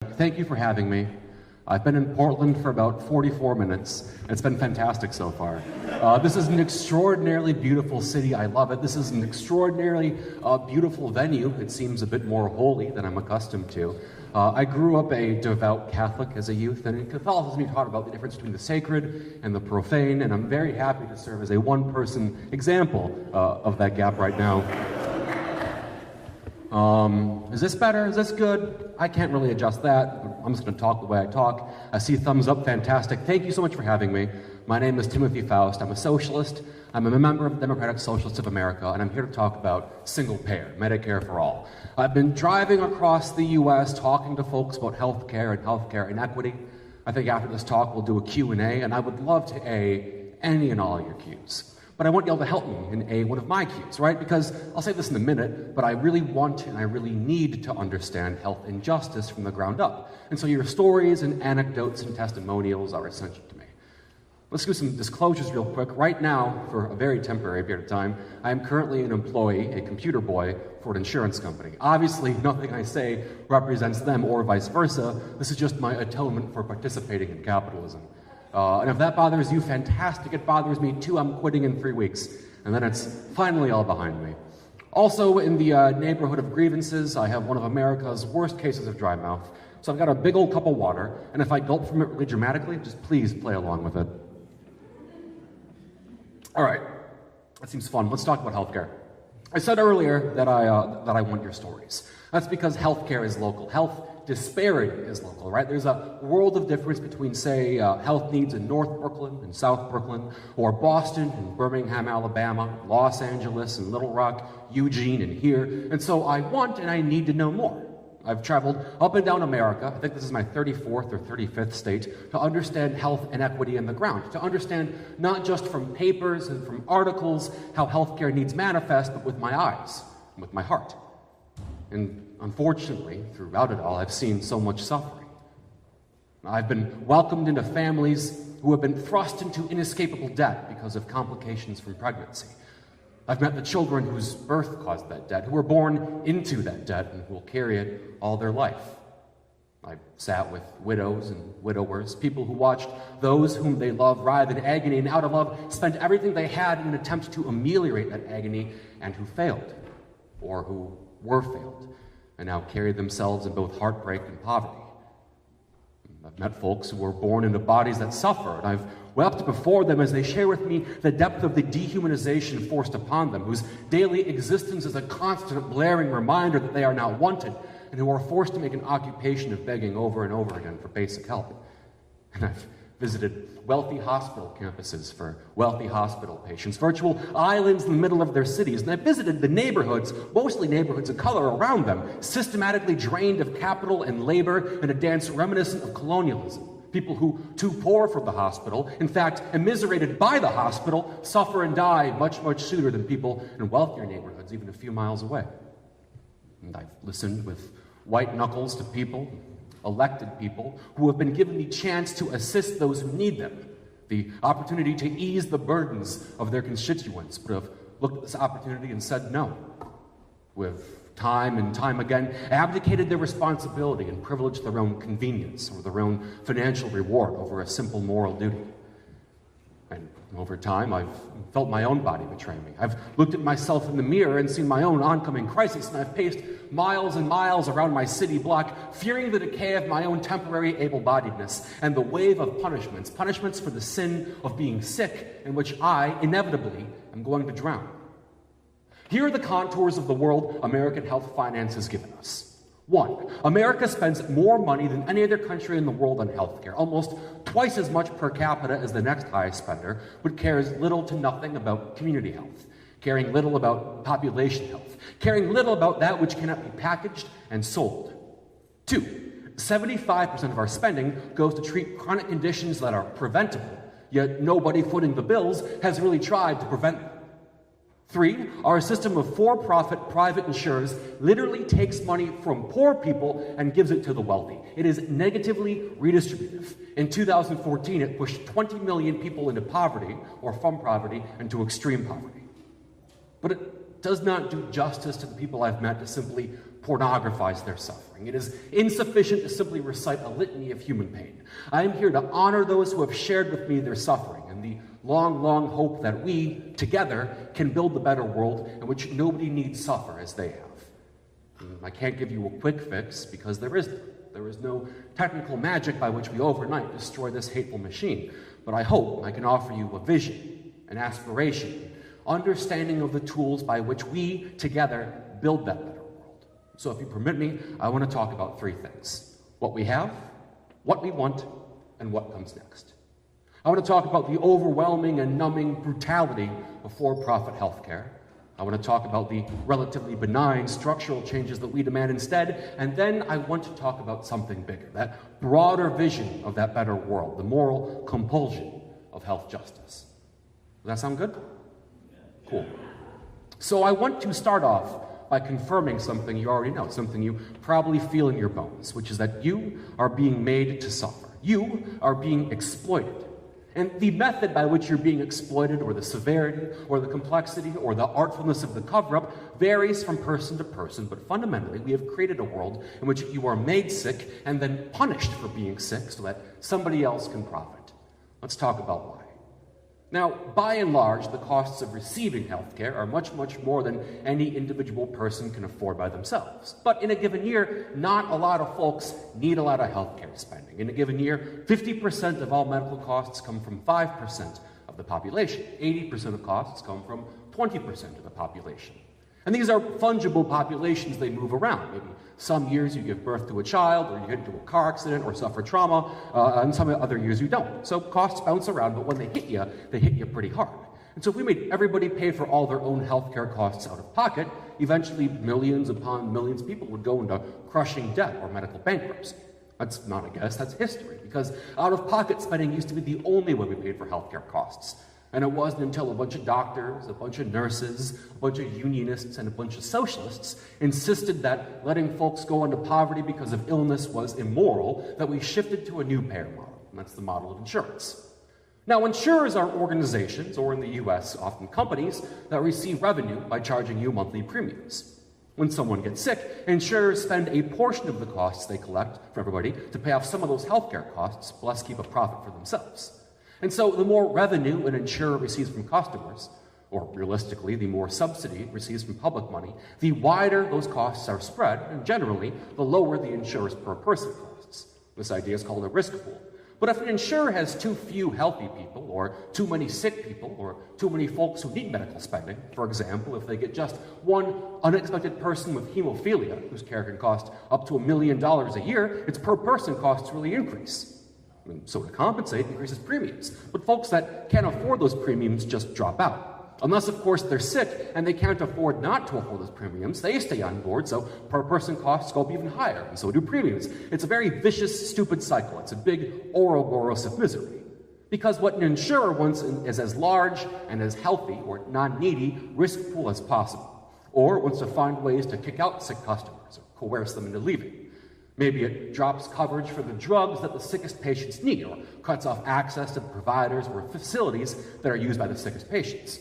Thank you for having me. I've been in Portland for about 44 minutes. It's been fantastic so far. This is an extraordinarily beautiful city. I love it. This is an extraordinarily beautiful venue. It seems a bit more holy than I'm accustomed to. I grew up a devout Catholic as a youth, and in Catholicism you taught about the difference between the sacred and the profane, and I'm very happy to serve as a one-person example of that gap right now. Is this better? Is this good? I can't really adjust that. I'm just going to talk the way I talk. I see thumbs up. Fantastic. Thank you so much for having me. My name is Tim Faust. I'm a socialist. I'm a member of the Democratic Socialists of America, and I'm here to talk about single-payer, Medicare-for-All. I've been driving across the U.S. talking to folks about healthcare and healthcare inequity. I think after this talk we'll do a Q&A, and I would love to A any and all of your Qs. But I want y'all to help me in A one of my Qs, right? Because I'll say this in a minute, but I really want and I really need to understand health injustice from the ground up. And so your stories and anecdotes and testimonials are essential to me. Let's do some disclosures real quick. Right now, for a very temporary period of time, I am currently an employee, a computer boy, for an insurance company. Obviously, nothing I say represents them or vice versa. This is just my atonement for participating in capitalism. And if that bothers you, fantastic. It bothers me too. I'm quitting in 3 weeks. And then it's finally all behind me. Also, in the neighborhood of grievances, I have one of America's worst cases of dry mouth. So I've got a big old cup of water, and if I gulp from it really dramatically, just please play along with it. All right, that seems fun. Let's talk about healthcare. I said earlier that I want your stories. That's because healthcare is local. Health disparity is local, right? There's a world of difference between, say, health needs in North Brooklyn and South Brooklyn, or Boston and Birmingham, Alabama, Los Angeles and Little Rock, Eugene and here. And so I want and I need to know more. I've traveled up and down America, I think this is my 34th or 35th state, to understand health inequity on the ground, to understand not just from papers and from articles how healthcare needs manifest, but with my eyes and with my heart. And unfortunately, throughout it all, I've seen so much suffering. I've been welcomed into families who have been thrust into inescapable debt because of complications from pregnancy. I've met the children whose birth caused that debt, who were born into that debt and who will carry it all their life. I've sat with widows and widowers, people who watched those whom they love writhe in agony and out of love spent everything they had in an attempt to ameliorate that agony, and who failed, or who were failed, and now carry themselves in both heartbreak and poverty. I've met folks who were born into bodies that suffer, and I've wept before them as they share with me the depth of the dehumanization forced upon them, whose daily existence is a constant blaring reminder that they are not wanted, and who are forced to make an occupation of begging over and over again for basic help. And I've visited wealthy hospital campuses for wealthy hospital patients, virtual islands in the middle of their cities, and I visited the neighborhoods, mostly neighborhoods of color around them, systematically drained of capital and labor in a dance reminiscent of colonialism. People who, too poor for the hospital, in fact, immiserated by the hospital, suffer and die much, much sooner than people in wealthier neighborhoods, even a few miles away. And I've listened with white knuckles to people, elected people, who have been given the chance to assist those who need them, the opportunity to ease the burdens of their constituents, but have looked at this opportunity and said no, who have time and time again abdicated their responsibility and privileged their own convenience or their own financial reward over a simple moral duty. And over time, I've felt my own body betray me. I've looked at myself in the mirror and seen my own oncoming crisis, and I've paced miles and miles around my city block, fearing the decay of my own temporary able-bodiedness and the wave of punishments for the sin of being sick, in which I, inevitably, am going to drown. Here are the contours of the world American health finance has given us. 1, America spends more money than any other country in the world on healthcare, almost twice as much per capita as the next highest spender, but cares little to nothing about community health, caring little about population health, caring little about that which cannot be packaged and sold. 2, 75% of our spending goes to treat chronic conditions that are preventable, yet nobody footing the bills has really tried to prevent them. 3, our system of for-profit private insurers literally takes money from poor people and gives it to the wealthy. It is negatively redistributive. In 2014, it pushed 20 million people into poverty, or from poverty, into extreme poverty. But it does not do justice to the people I've met to simply pornographize their suffering. It is insufficient to simply recite a litany of human pain. I am here to honor those who have shared with me their suffering and the long, long hope that we, together, can build the better world in which nobody needs suffer as they have. I can't give you a quick fix because there isn't. There is no technical magic by which we overnight destroy this hateful machine. But I hope I can offer you a vision, an aspiration, understanding of the tools by which we, together, build that better world. So if you permit me, I want to talk about three things: what we have, what we want, and what comes next. I want to talk about the overwhelming and numbing brutality of for-profit healthcare. I want to talk about the relatively benign structural changes that we demand instead, and then I want to talk about something bigger, that broader vision of that better world, the moral compulsion of health justice. Does that sound good? Cool. So I want to start off by confirming something you already know, something you probably feel in your bones, which is that you are being made to suffer. You are being exploited. And the method by which you're being exploited, or the severity, or the complexity, or the artfulness of the cover-up varies from person to person, but fundamentally we have created a world in which you are made sick and then punished for being sick so that somebody else can profit. Let's talk about why. Now, by and large, the costs of receiving healthcare are much, much more than any individual person can afford by themselves. But in a given year, not a lot of folks need a lot of healthcare spending. In a given year, 50% of all medical costs come from 5% of the population. 80% of costs come from 20% of the population. And these are fungible populations. They move around. Maybe some years you give birth to a child, or you get into a car accident, or suffer trauma, and some other years you don't. So costs bounce around, but when they hit you pretty hard. And so if we made everybody pay for all their own healthcare costs out of pocket, eventually millions upon millions of people would go into crushing debt or medical bankruptcy. That's not a guess, that's history, because out-of-pocket spending used to be the only way we paid for healthcare costs. And it wasn't until a bunch of doctors, a bunch of nurses, a bunch of unionists, and a bunch of socialists insisted that letting folks go into poverty because of illness was immoral that we shifted to a new payer model, and that's the model of insurance. Now, insurers are organizations, or in the US, often companies, that receive revenue by charging you monthly premiums. When someone gets sick, insurers spend a portion of the costs they collect for everybody to pay off some of those healthcare costs, plus keep a profit for themselves. And so the more revenue an insurer receives from customers, or realistically, the more subsidy it receives from public money, the wider those costs are spread, and generally, the lower the insurer's per person costs. This idea is called a risk pool. But if an insurer has too few healthy people, or too many sick people, or too many folks who need medical spending, for example, if they get just one unexpected person with hemophilia, whose care can cost up to $1 million a year, its per person costs really increase. So to compensate, increases premiums. But folks that can't afford those premiums just drop out. Unless, of course, they're sick and they can't afford not to afford those premiums, they stay on board, so per person costs go up even higher, and so do premiums. It's a very vicious, stupid cycle. It's a big Ouroboros of misery. Because what an insurer wants is as large and as healthy, or non-needy, risk pool as possible. Or wants to find ways to kick out sick customers, or coerce them into leaving. Maybe it drops coverage for the drugs that the sickest patients need, or cuts off access to the providers or facilities that are used by the sickest patients.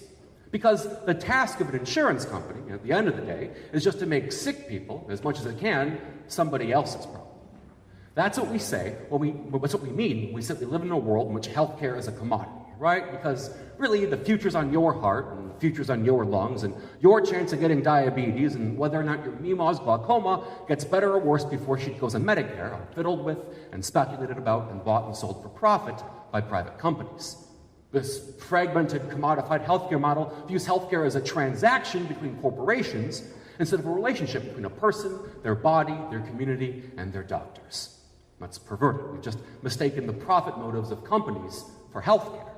Because the task of an insurance company, at the end of the day, is just to make sick people, as much as it can, somebody else's problem. That's what we say, that's what we mean when we simply live in a world in which healthcare is a commodity, right? Because really, the future's on your heart, and the future's on your lungs, and your chance of getting diabetes, and whether or not your Mima's glaucoma gets better or worse before she goes on Medicare, are fiddled with and speculated about and bought and sold for profit by private companies. This fragmented, commodified healthcare model views healthcare as a transaction between corporations instead of a relationship between a person, their body, their community, and their doctors. That's perverted. We've just mistaken the profit motives of companies for healthcare.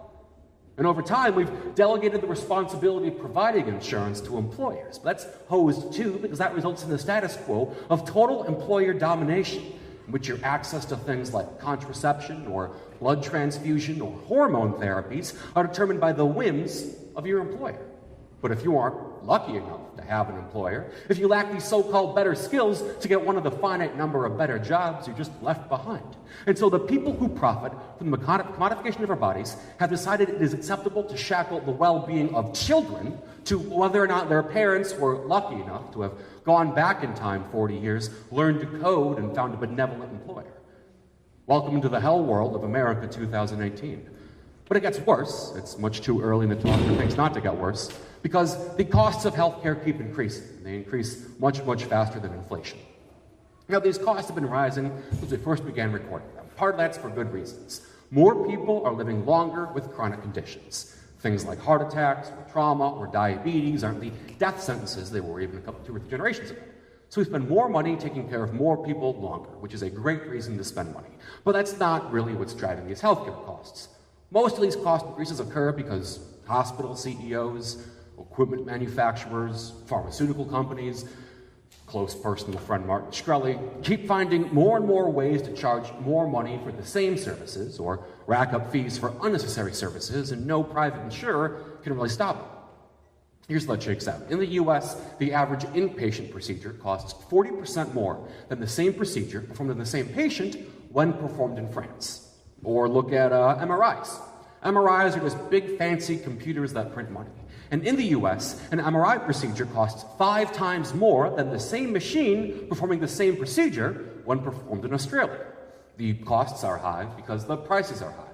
And over time, we've delegated the responsibility of providing insurance to employers. But that's hosed too, because that results in the status quo of total employer domination, in which your access to things like contraception or blood transfusion or hormone therapies are determined by the whims of your employer. But if you aren't lucky enough to have an employer. If you lack these so-called better skills to get one of the finite number of better jobs, you're just left behind. And so the people who profit from the commodification of our bodies have decided it is acceptable to shackle the well-being of children to whether or not their parents were lucky enough to have gone back in time 40 years, learned to code, and found a benevolent employer. Welcome to the hell world of America 2018. But it gets worse. It's much too early in the talk for things not to get worse, because the costs of healthcare keep increasing. They increase much, much faster than inflation. Now, these costs have been rising since we first began recording them. Part of that's for good reasons. More people are living longer with chronic conditions. Things like heart attacks, or trauma, or diabetes aren't the death sentences they were even a couple, 2 or 3 generations ago. So we spend more money taking care of more people longer, which is a great reason to spend money. But that's not really what's driving these healthcare costs. Most of these cost increases occur because hospital CEOs, equipment manufacturers, pharmaceutical companies, close personal friend Martin Shkreli, keep finding more and more ways to charge more money for the same services or rack up fees for unnecessary services, and no private insurer can really stop it. Here's how that shakes out. In the US, the average inpatient procedure costs 40% more than the same procedure performed on the same patient when performed in France. Or look at MRIs. MRIs are just big fancy computers that print money. And in the US, an MRI procedure costs 5 times more than the same machine performing the same procedure when performed in Australia. The costs are high because the prices are high.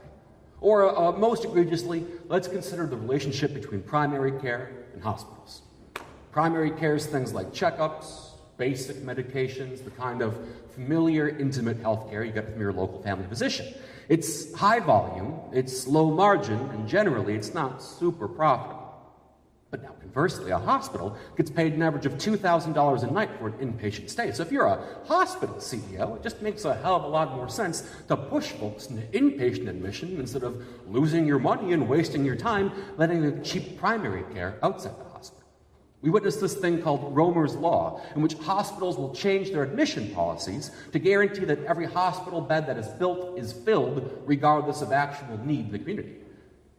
Or most egregiously, let's consider the relationship between primary care and hospitals. Primary care is things like checkups, basic medications, the kind of familiar, intimate health care you get from your local family physician. It's high volume, it's low margin, and generally it's not super profitable. But now conversely, a hospital gets paid an average of $2,000 a night for an inpatient stay. So if you're a hospital CEO, it just makes a hell of a lot more sense to push folks into inpatient admission instead of losing your money and wasting your time letting them cheap primary care outside the hospital. We witnessed this thing called Romer's Law, in which hospitals will change their admission policies to guarantee that every hospital bed that is built is filled regardless of actual need in the community.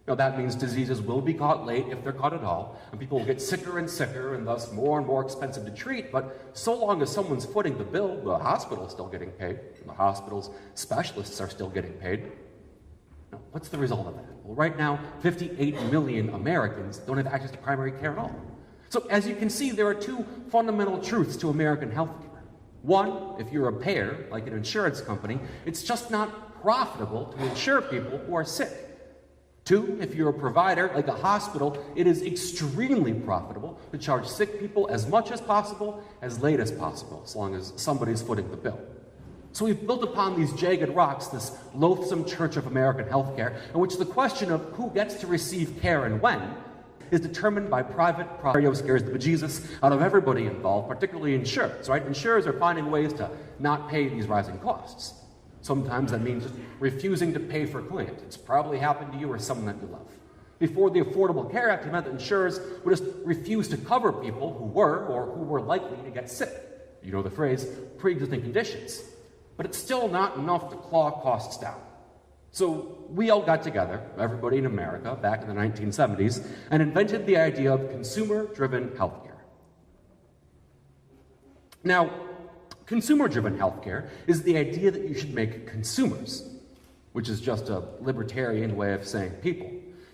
Now, that means diseases will be caught late, if they're caught at all, and people will get sicker and sicker and thus more and more expensive to treat, but so long as someone's footing the bill, the hospital is still getting paid, and the hospital's specialists are still getting paid. Now, what's the result of that? Well, right now, 58 million Americans don't have access to primary care at all. So, as you can see, there are 2 fundamental truths to American healthcare. One, if you're a payer, like an insurance company, it's just not profitable to insure people who are sick. 2, if you're a provider, like a hospital, it is extremely profitable to charge sick people as much as possible, as late as possible, as long as somebody's footing the bill. So we've built upon these jagged rocks this loathsome church of American healthcare, in which the question of who gets to receive care and when is determined by private property. Scares the bejesus out of everybody involved, particularly insurers, right? Insurers are finding ways to not pay these rising costs. Sometimes that means just refusing to pay for claims. It's probably happened to you or someone that you love. Before the Affordable Care Act, it meant that insurers would just refuse to cover people who were likely to get sick. You know the phrase, pre-existing conditions. But it's still not enough to claw costs down. So we all got together, everybody in America, back in the 1970s, and invented the idea of consumer-driven healthcare. Now, consumer-driven healthcare is the idea that you should make consumers, which is just a libertarian way of saying people,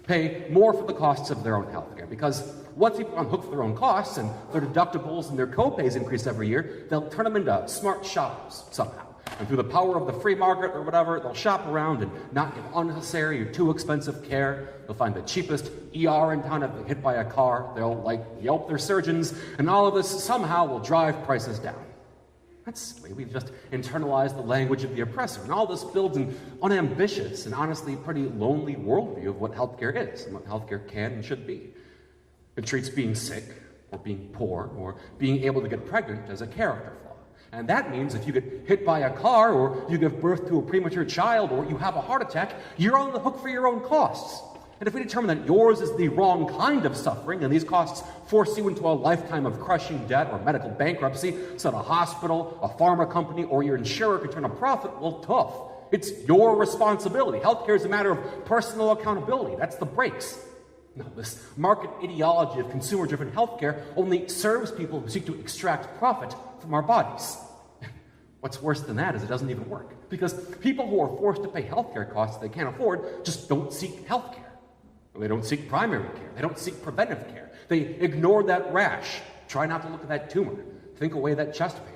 pay more for the costs of their own healthcare. Because once people are on hook for their own costs and their deductibles and their co-pays increase every year, they'll turn them into smart shoppers somehow. And through the power of the free market or whatever, they'll shop around and not get unnecessary or too expensive care. They'll find the cheapest ER in town if they're hit by a car. They'll Yelp their surgeons, and all of this somehow will drive prices down. That's silly. We've just internalized the language of the oppressor. And all this builds an unambitious and honestly pretty lonely worldview of what healthcare is and what healthcare can and should be. It treats being sick or being poor or being able to get pregnant as a character flaw. And that means if you get hit by a car or you give birth to a premature child or you have a heart attack, you're on the hook for your own costs. And if we determine that yours is the wrong kind of suffering and these costs force you into a lifetime of crushing debt or medical bankruptcy so that a hospital, a pharma company, or your insurer can turn a profit, well, tough. It's your responsibility. Healthcare is a matter of personal accountability. That's the brakes. No, this market ideology of consumer-driven healthcare only serves people who seek to extract profit from our bodies. What's worse than that is it doesn't even work, because people who are forced to pay healthcare costs they can't afford just don't seek healthcare. They don't seek primary care. They don't seek preventive care. They ignore that rash, try not to look at that tumor, think away that chest pain.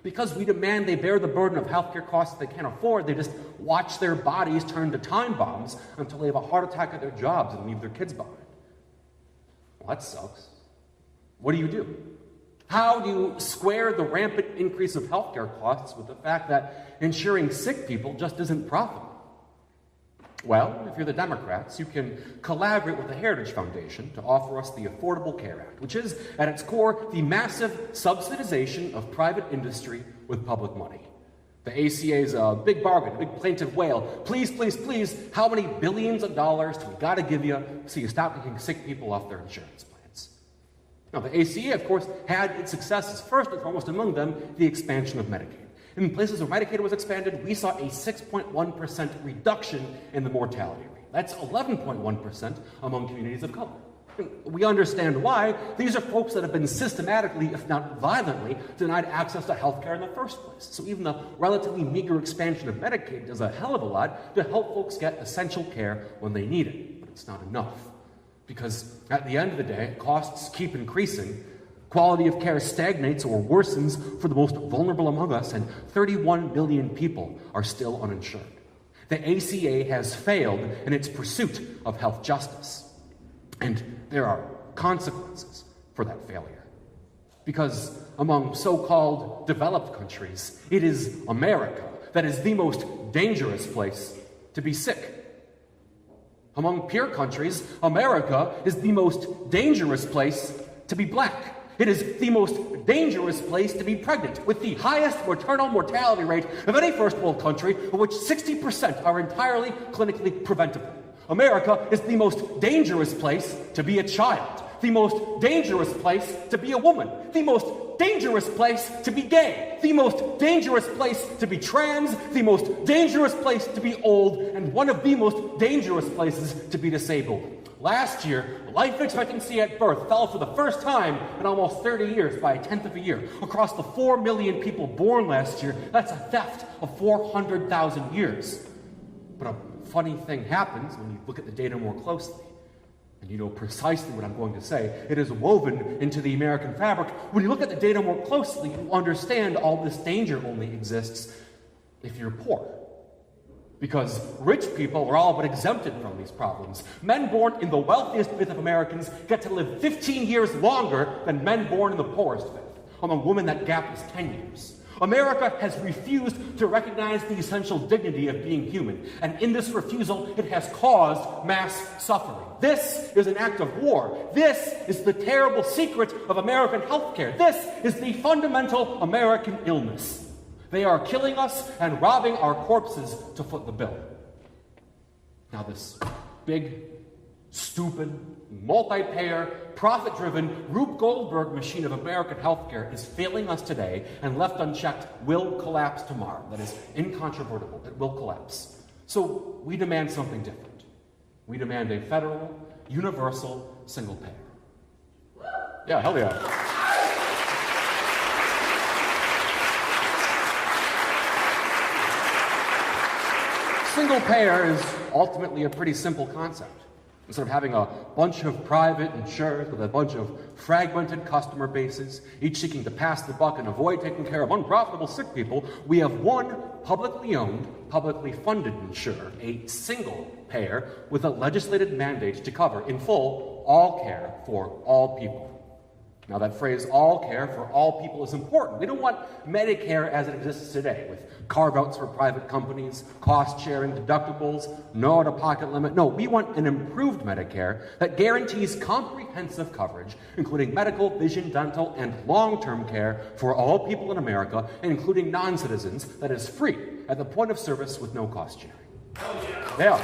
Because we demand they bear the burden of healthcare costs they can't afford, they just watch their bodies turn to time bombs until they have a heart attack at their jobs and leave their kids behind. Well, that sucks. What do? How do you square the rampant increase of healthcare costs with the fact that insuring sick people just isn't profitable? Well, if you're the Democrats, you can collaborate with the Heritage Foundation to offer us the Affordable Care Act, which is, at its core, the massive subsidization of private industry with public money. The ACA is a big bargain, a big plaintive wail. Please, please, please, how many billions of dollars do we got to give you so you stop taking sick people off their insurance plans? Now, the ACA, of course, had its successes, first and foremost among them, the expansion of Medicaid. In places where Medicaid was expanded, we saw a 6.1% reduction in the mortality rate. That's 11.1% among communities of color. We understand why. These are folks that have been systematically, if not violently, denied access to health care in the first place. So even the relatively meager expansion of Medicaid does a hell of a lot to help folks get essential care when they need it. But it's not enough. Because at the end of the day, costs keep increasing, quality of care stagnates or worsens for the most vulnerable among us, and 31 million people are still uninsured. The ACA has failed in its pursuit of health justice. And there are consequences for that failure. Because among so-called developed countries, it is America that is the most dangerous place to be sick. Among peer countries, America is the most dangerous place to be black. It is the most dangerous place to be pregnant, with the highest maternal mortality rate of any first world country, of which 60% are entirely clinically preventable. America is the most dangerous place to be a child, the most dangerous place to be a woman, the most dangerous place to be gay, the most dangerous place to be trans, the most dangerous place to be old, and one of the most dangerous places to be disabled. Last year, life expectancy at birth fell for the first time in almost 30 years by 1/10 of a year. Across the 4 million people born last year, that's a theft of 400,000 years. But a funny thing happens when you look at the data more closely. And you know precisely what I'm going to say. It is woven into the American fabric. When you look at the data more closely, you understand all this danger only exists if you're poor. Because rich people are all but exempted from these problems. Men born in the wealthiest fifth of Americans get to live 15 years longer than men born in the poorest fifth. Among women, that gap is 10 years. America has refused to recognize the essential dignity of being human, and in this refusal, it has caused mass suffering. This is an act of war. This is the terrible secret of American healthcare. This is the fundamental American illness. They are killing us and robbing our corpses to foot the bill. Now this big, stupid, multi-payer, profit-driven Rube Goldberg machine of American healthcare is failing us today, and left unchecked will collapse tomorrow. That is incontrovertible. It will collapse. So we demand something different. We demand a federal, universal, single payer. Yeah, hell yeah. Single payer is ultimately a pretty simple concept. Instead of having a bunch of private insurers with a bunch of fragmented customer bases, each seeking to pass the buck and avoid taking care of unprofitable sick people, we have one publicly owned, publicly funded insurer, a single payer with a legislated mandate to cover in full all care for all people. Now that phrase, all care for all people, is important. We don't want Medicare as it exists today, with carve-outs for private companies, cost-sharing, deductibles, no out-of-pocket limit. No, we want an improved Medicare that guarantees comprehensive coverage, including medical, vision, dental, and long-term care for all people in America, including non-citizens, that is free at the point of service with no cost-sharing. Yeah.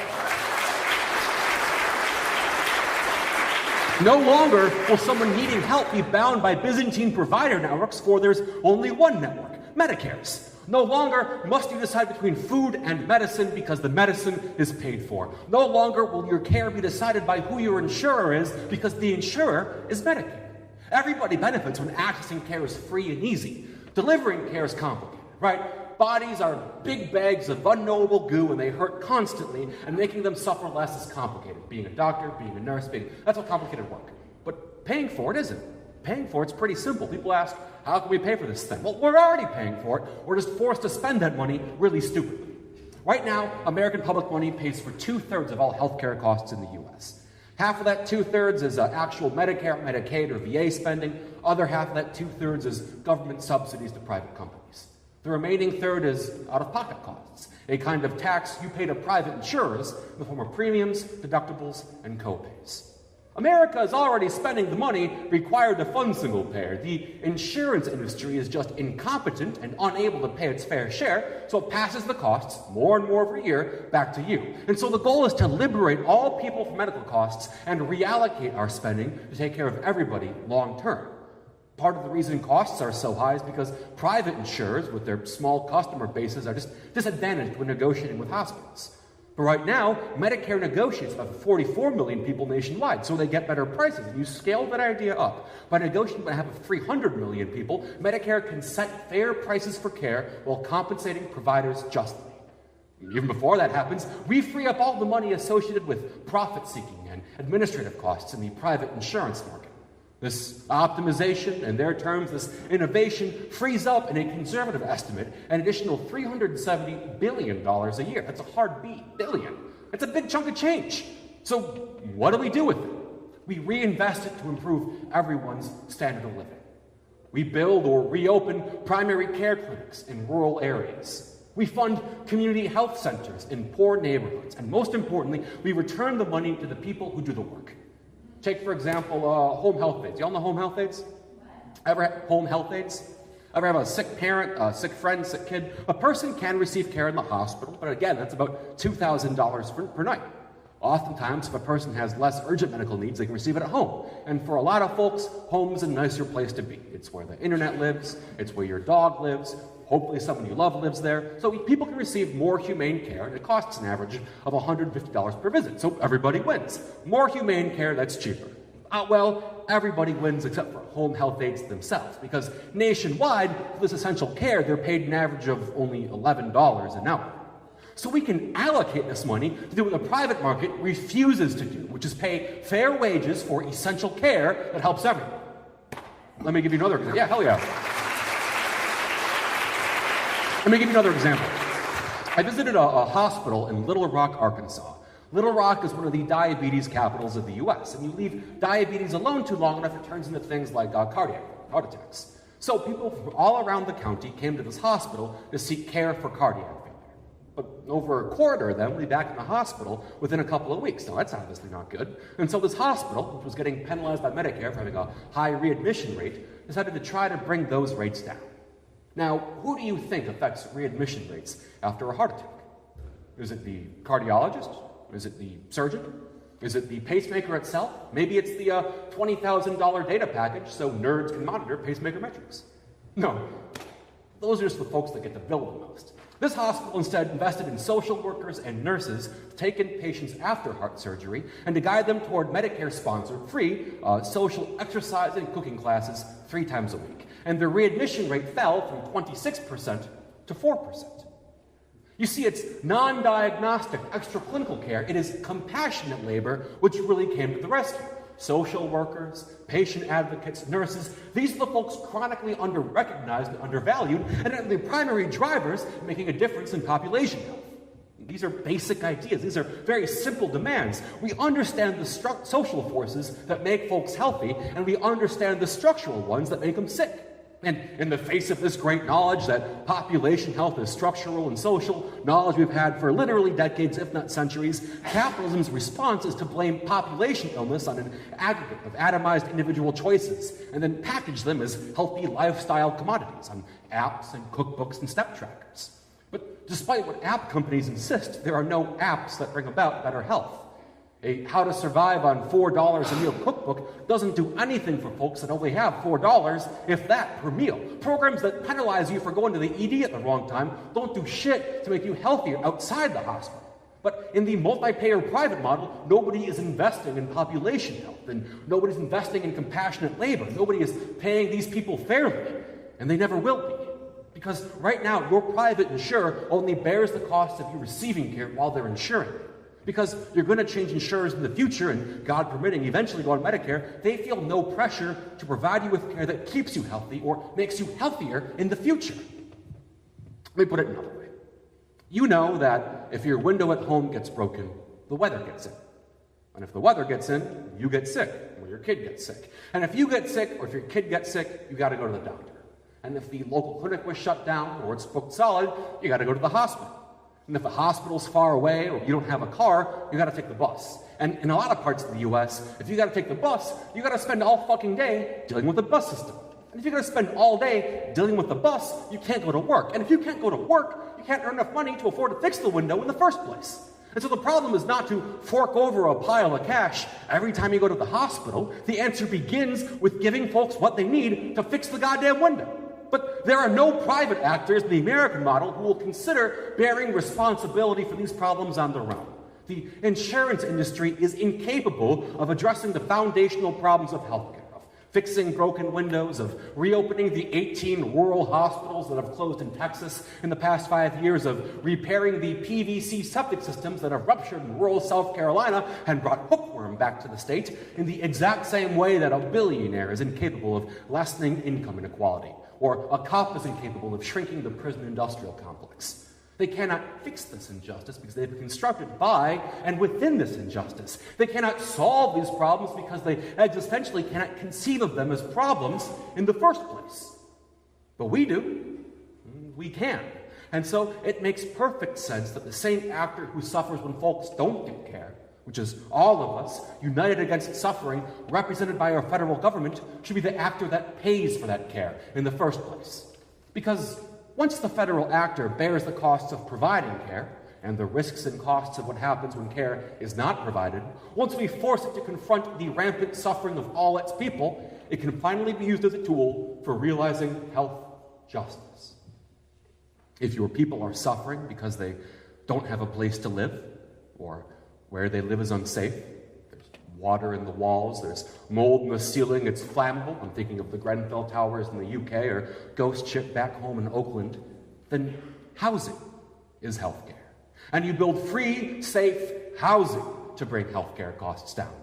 No longer will someone needing help be bound by Byzantine provider networks, for there's only one network, Medicare's. No longer must you decide between food and medicine because the medicine is paid for. No longer will your care be decided by who your insurer is because the insurer is Medicare. Everybody benefits when accessing care is free and easy. Delivering care is complicated, right? Bodies are big bags of unknowable goo and they hurt constantly, and making them suffer less is complicated. Being a doctor, being a nurse, that's what complicated work. But paying for it isn't. Paying for it's pretty simple. People ask, how can we pay for this thing? Well, we're already paying for it. We're just forced to spend that money really stupidly. Right now, American public money pays for 2/3 of all healthcare costs in the U.S. Half of that 2/3 is actual Medicare, Medicaid, or VA spending. Other half of that 2/3 is government subsidies to private companies. The remaining third is out-of-pocket costs, a kind of tax you pay to private insurers in the form of premiums, deductibles, and co-pays. America is already spending the money required to fund single-payer. The insurance industry is just incompetent and unable to pay its fair share, so it passes the costs, more and more every year, back to you. And so the goal is to liberate all people from medical costs and reallocate our spending to take care of everybody long-term. Part of the reason costs are so high is because private insurers, with their small customer bases, are just disadvantaged when negotiating with hospitals. But right now, Medicare negotiates with 44 million people nationwide, so they get better prices. If you scale that idea up, by negotiating on behalf of 300 million people, Medicare can set fair prices for care while compensating providers justly. Even before that happens, we free up all the money associated with profit-seeking and administrative costs in the private insurance market. This optimization, in their terms, this innovation, frees up, in a conservative estimate, an additional $370 billion a year. That's a hard B, billion. That's a big chunk of change. So what do we do with it? We reinvest it to improve everyone's standard of living. We build or reopen primary care clinics in rural areas. We fund community health centers in poor neighborhoods. And most importantly, we return the money to the people who do the work. Take, for example, home health aides. Y'all know home health aides? Ever have home health aides? Ever have a sick parent, a sick friend, sick kid? A person can receive care in the hospital, but again, that's about $2,000 per night. Oftentimes, if a person has less urgent medical needs, they can receive it at home. And for a lot of folks, home's a nicer place to be. It's where the internet lives, it's where your dog lives, hopefully someone you love lives there. So people can receive more humane care, and it costs an average of $150 per visit. So everybody wins. More humane care, that's cheaper. Well, everybody wins except for home health aides themselves, because nationwide, for this essential care, they're paid an average of only $11 an hour. So we can allocate this money to do what the private market refuses to do, which is pay fair wages for essential care that helps everyone. Let me give you another example. Yeah, hell yeah. Let me give you another example. I visited a hospital in Little Rock, Arkansas. Little Rock is one of the diabetes capitals of the U.S., and you leave diabetes alone too long enough, it turns into things like cardiac heart attacks. So people from all around the county came to this hospital to seek care for cardiac failure. But over a quarter of them will be back in the hospital within a couple of weeks. Now, that's obviously not good. And so this hospital, which was getting penalized by Medicare for having a high readmission rate, decided to try to bring those rates down. Now, who do you think affects readmission rates after a heart attack? Is it the cardiologist? Is it the surgeon? Is it the pacemaker itself? Maybe it's the $20,000 data package so nerds can monitor pacemaker metrics. No, those are just the folks that get the bill the most. This hospital instead invested in social workers and nurses to take in patients after heart surgery and to guide them toward Medicare-sponsored free social exercise and cooking classes 3 times a week. And their readmission rate fell from 26% to 4%. You see, it's non-diagnostic extraclinical care. It is compassionate labor which really came to the rescue. Social workers, patient advocates, nurses, these are the folks chronically under-recognized and undervalued, and are the primary drivers making a difference in population health. These are basic ideas. These are very simple demands. We understand the social forces that make folks healthy, and we understand the structural ones that make them sick. And in the face of this great knowledge that population health is structural and social, knowledge we've had for literally decades, if not centuries, capitalism's response is to blame population illness on an aggregate of atomized individual choices, and then package them as healthy lifestyle commodities on apps and cookbooks and step trackers. But despite what app companies insist, there are no apps that bring about better health. A How to Survive on $4 a Meal cookbook doesn't do anything for folks that only have $4, if that, per meal. Programs that penalize you for going to the ED at the wrong time don't do shit to make you healthier outside the hospital. But in the multi-payer private model, nobody is investing in population health, and nobody's investing in compassionate labor. Nobody is paying these people fairly, and they never will be. Because right now, your private insurer only bears the cost of you receiving care while they're insuring you. Because you're going to change insurers in the future, and God permitting, eventually go on Medicare, they feel no pressure to provide you with care that keeps you healthy or makes you healthier in the future. Let me put it another way. You know that if your window at home gets broken, the weather gets in. And if the weather gets in, you get sick, or your kid gets sick. And if you get sick, or if your kid gets sick, you got to go to the doctor. And if the local clinic was shut down, or it's booked solid, you got to go to the hospital. And if the hospital's far away, or you don't have a car, you got to take the bus. And in a lot of parts of the U.S., if you got to take the bus, you got to spend all fucking day dealing with the bus system. And if you're going to spend all day dealing with the bus, you can't go to work. And if you can't go to work, you can't earn enough money to afford to fix the window in the first place. And so the problem is not to fork over a pile of cash every time you go to the hospital. The answer begins with giving folks what they need to fix the goddamn window. But there are no private actors in the American model who will consider bearing responsibility for these problems on their own. The insurance industry is incapable of addressing the foundational problems of healthcare, of fixing broken windows, of reopening the 18 rural hospitals that have closed in Texas in the past 5 years, of repairing the PVC septic systems that have ruptured in rural South Carolina and brought hookworm back to the state, in the exact same way that a billionaire is incapable of lessening income inequality, or a cop is incapable of shrinking the prison industrial complex. They cannot fix this injustice because they've been constructed by and within this injustice. They cannot solve these problems because they existentially cannot conceive of them as problems in the first place. But we do. We can. And so it makes perfect sense that the same actor who suffers when folks don't get care, which is all of us, united against suffering, represented by our federal government, should be the actor that pays for that care in the first place. Because once the federal actor bears the costs of providing care, and the risks and costs of what happens when care is not provided, once we force it to confront the rampant suffering of all its people, it can finally be used as a tool for realizing health justice. If your people are suffering because they don't have a place to live, or where they live is unsafe, there's water in the walls, there's mold in the ceiling, it's flammable, I'm thinking of the Grenfell Towers in the UK, or ghost ship back home in Oakland, then housing is healthcare. And you build free, safe housing to bring healthcare costs down.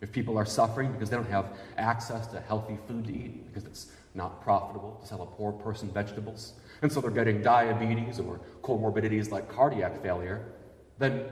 If people are suffering because they don't have access to healthy food to eat, because it's not profitable to sell a poor person vegetables, and so they're getting diabetes or comorbidities like cardiac failure, then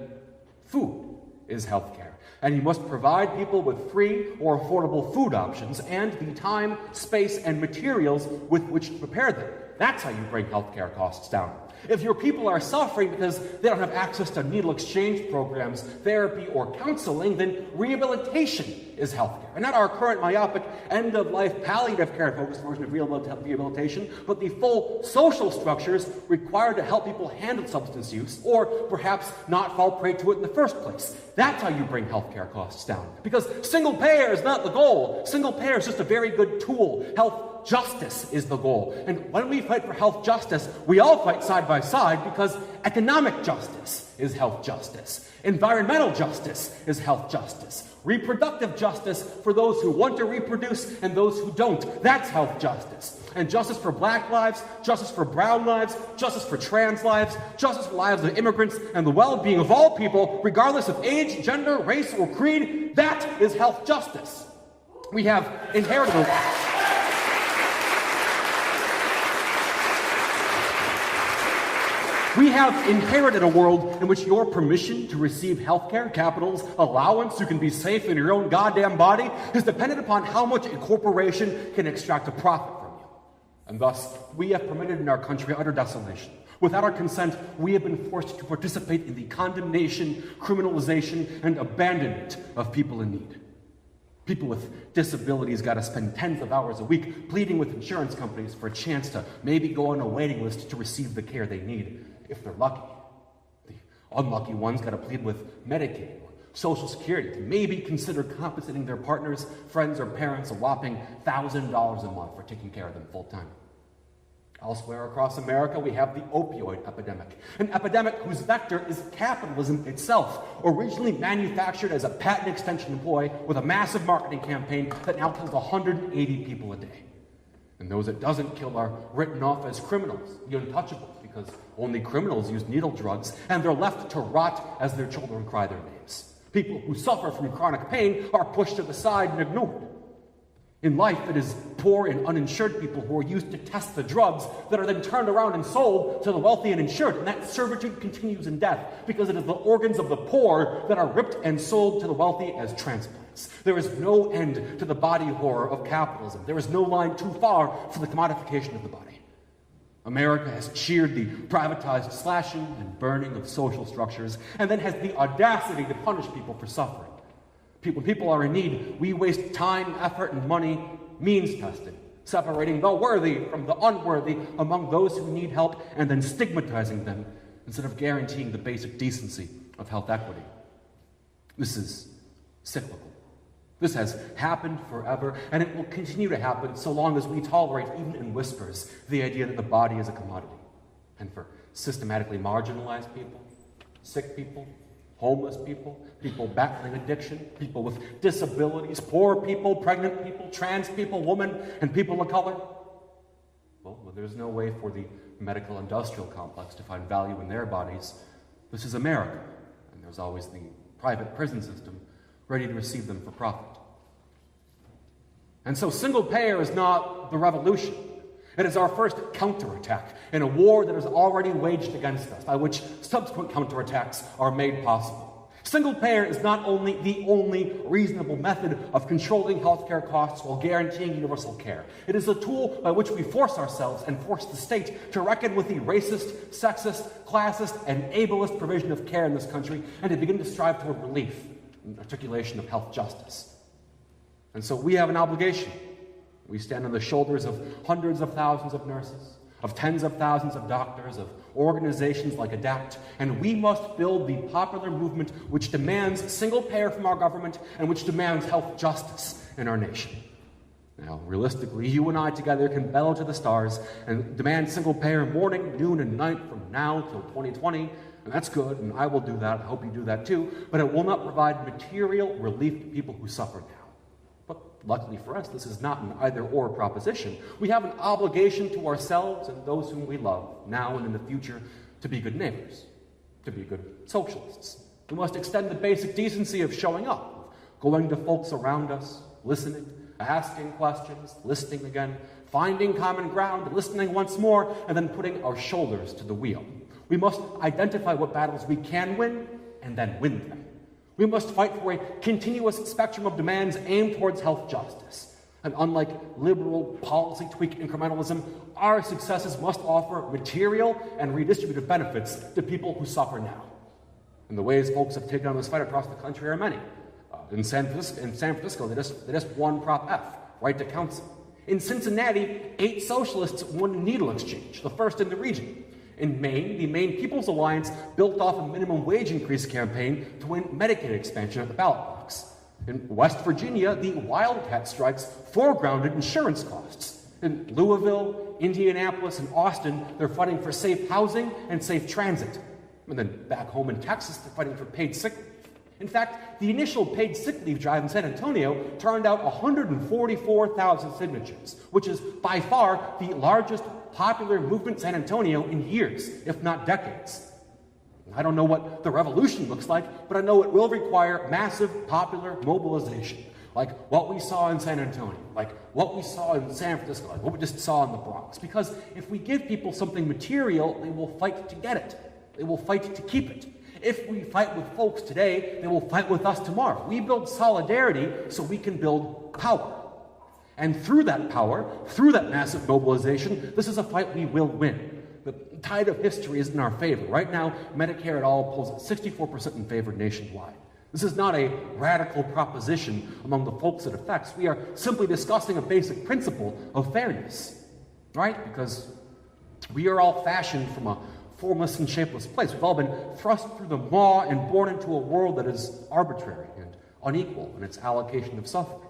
food is healthcare. And you must provide people with free or affordable food options and the time, space, and materials with which to prepare them. That's how you bring healthcare costs down. If your people are suffering because they don't have access to needle exchange programs, therapy, or counseling, then rehabilitation is healthcare. And not our current myopic, end-of-life, palliative care-focused version of rehabilitation, but the full social structures required to help people handle substance use, or perhaps not fall prey to it in the first place. That's how you bring healthcare costs down. Because single payer is not the goal. Single payer is just a very good tool. Health justice is the goal. And when we fight for health justice, we all fight side by side, because economic justice is health justice. Environmental justice is health justice. Reproductive justice for those who want to reproduce and those who don't. That's health justice. And justice for black lives, justice for brown lives, justice for trans lives, justice for lives of immigrants, and the well-being of all people, regardless of age, gender, race, or creed, that is health justice. We have inherited a world in which your permission to receive healthcare, capital's allowance, you can be safe in your own goddamn body, is dependent upon how much a corporation can extract a profit from you. And thus, we have permitted in our country utter desolation. Without our consent, we have been forced to participate in the condemnation, criminalization, and abandonment of people in need. People with disabilities got to spend tens of hours a week pleading with insurance companies for a chance to maybe go on a waiting list to receive the care they need, if they're lucky. The unlucky ones got to plead with Medicaid, or Social Security to maybe consider compensating their partners, friends, or parents a whopping $1,000 a month for taking care of them full time. Elsewhere across America, we have the opioid epidemic, an epidemic whose vector is capitalism itself, originally manufactured as a patent extension employ with a massive marketing campaign that now kills 180 people a day. And those it doesn't kill are written off as criminals, the untouchables, because only criminals use needle drugs, and they're left to rot as their children cry their names. People who suffer from chronic pain are pushed to the side and ignored. In life, it is poor and uninsured people who are used to test the drugs that are then turned around and sold to the wealthy and insured. And that servitude continues in death because it is the organs of the poor that are ripped and sold to the wealthy as transplants. There is no end to the body horror of capitalism. There is no line too far for the commodification of the body. America has cheered the privatized slashing and burning of social structures and then has the audacity to punish people for suffering. When people are in need, we waste time, effort, and money means testing, separating the worthy from the unworthy among those who need help and then stigmatizing them instead of guaranteeing the basic decency of health equity. This is cyclical. This has happened forever, and it will continue to happen so long as we tolerate, even in whispers, the idea that the body is a commodity. And for systematically marginalized people, sick people, homeless people, people battling addiction, people with disabilities, poor people, pregnant people, trans people, women, and people of color, well, when there's no way for the medical industrial complex to find value in their bodies, this is America, and there's always the private prison system ready to receive them for profit. And so single payer is not the revolution. It is our first counterattack in a war that is already waged against us, by which subsequent counterattacks are made possible. Single payer is not only the only reasonable method of controlling healthcare costs while guaranteeing universal care. It is a tool by which we force ourselves and force the state to reckon with the racist, sexist, classist, and ableist provision of care in this country and to begin to strive toward relief and articulation of health justice. And so we have an obligation. We stand on the shoulders of hundreds of thousands of nurses, of tens of thousands of doctors, of organizations like ADAPT, and we must build the popular movement which demands single payer from our government and which demands health justice in our nation. Now, realistically, you and I together can bellow to the stars and demand single payer morning, noon, and night from now till 2020, and that's good, and I will do that. I hope you do that too, but it will not provide material relief to people who suffer now. Luckily for us, this is not an either-or proposition. We have an obligation to ourselves and those whom we love, now and in the future, to be good neighbors, to be good socialists. We must extend the basic decency of showing up, going to folks around us, listening, asking questions, listening again, finding common ground, listening once more, and then putting our shoulders to the wheel. We must identify what battles we can win and then win them. We must fight for a continuous spectrum of demands aimed towards health justice. And unlike liberal policy tweak incrementalism, our successes must offer material and redistributive benefits to people who suffer now. And the ways folks have taken on this fight across the country are many. In San Francisco, they just won Prop F, right to counsel. In Cincinnati, 8 socialists won a needle exchange, the first in the region. In Maine, the Maine People's Alliance built off a minimum wage increase campaign to win Medicaid expansion at the ballot box. In West Virginia, the Wildcat strikes foregrounded insurance costs. In Louisville, Indianapolis, and Austin, they're fighting for safe housing and safe transit. And then back home in Texas, they're fighting for paid sick leave. In fact, the initial paid sick leave drive in San Antonio turned out 144,000 signatures, which is by far the largest popular movement in San Antonio in years, if not decades. I don't know what the revolution looks like, but I know it will require massive popular mobilization, like what we saw in San Antonio, like what we saw in San Francisco, like what we just saw in the Bronx. Because if we give people something material, they will fight to get it. They will fight to keep it. If we fight with folks today, they will fight with us tomorrow. We build solidarity so we can build power. And through that power, through that massive mobilization, this is a fight we will win. The tide of history is in our favor. Right now, Medicare-for-All polls at 64% in favor nationwide. This is not a radical proposition among the folks it affects. We are simply discussing a basic principle of fairness, right? Because we are all fashioned from a formless and shapeless place. We've all been thrust through the maw and born into a world that is arbitrary and unequal in its allocation of suffering.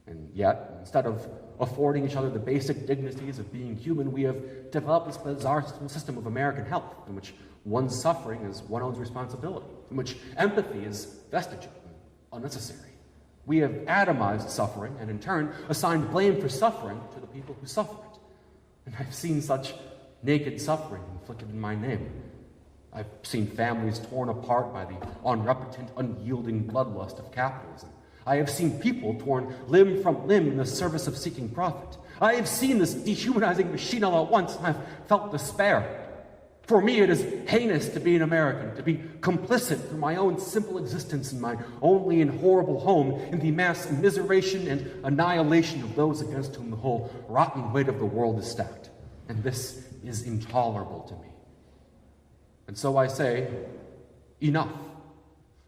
And yet, instead of affording each other the basic dignities of being human, we have developed this bizarre system of American health in which one's suffering is one's own responsibility, in which empathy is vestigial and unnecessary. We have atomized suffering and in turn assigned blame for suffering to the people who suffer it. And I've seen such naked suffering inflicted in my name. I've seen families torn apart by the unrepentant, unyielding bloodlust of capitalism. I have seen people torn limb from limb in the service of seeking profit. I have seen this dehumanizing machine all at once, and I've felt despair. For me, it is heinous to be an American, to be complicit through my own simple existence in my only and horrible home in the mass immiseration and annihilation of those against whom the whole rotten weight of the world is stacked. And this is intolerable to me. And so I say, enough.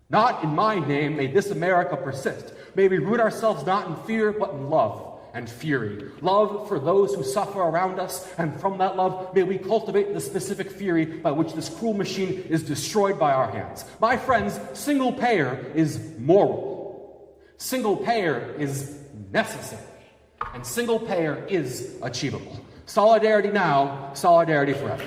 Not in my name may this America persist. May we root ourselves not in fear, but in love and fury. Love for those who suffer around us, and from that love, may we cultivate the specific fury by which this cruel machine is destroyed by our hands. My friends, single payer is moral. Single payer is necessary. And single payer is achievable. Solidarity now, solidarity forever.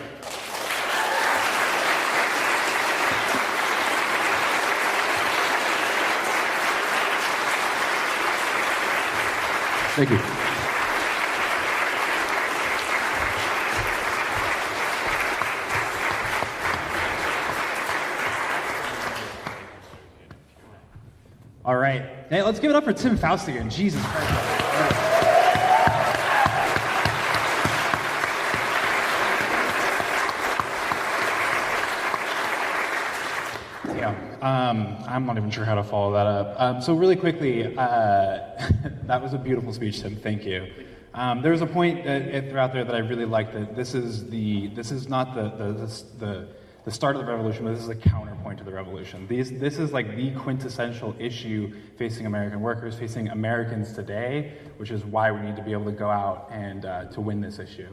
Thank you. All right. Hey, let's give it up for Tim Faust again. Jesus Christ. I'm not even sure how to follow that up. So really quickly, that was a beautiful speech, Tim. Thank you. There was a point throughout there that I really liked. That this is not the start of the revolution, but this is a counterpoint to the revolution. This is like the quintessential issue facing American workers, facing Americans today, which is why we need to be able to go out and to win this issue.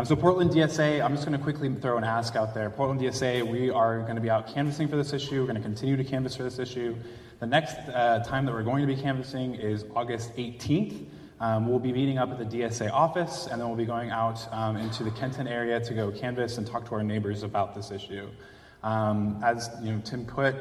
So Portland DSA, I'm just going to quickly throw an ask out there. Portland DSA, we are going to be out canvassing for this issue. We're going to continue to canvass for this issue. The next time that we're going to be canvassing is August 18th. We'll be meeting up at the DSA office, and then we'll be going out into the Kenton area to go canvass and talk to our neighbors about this issue. As Tim put,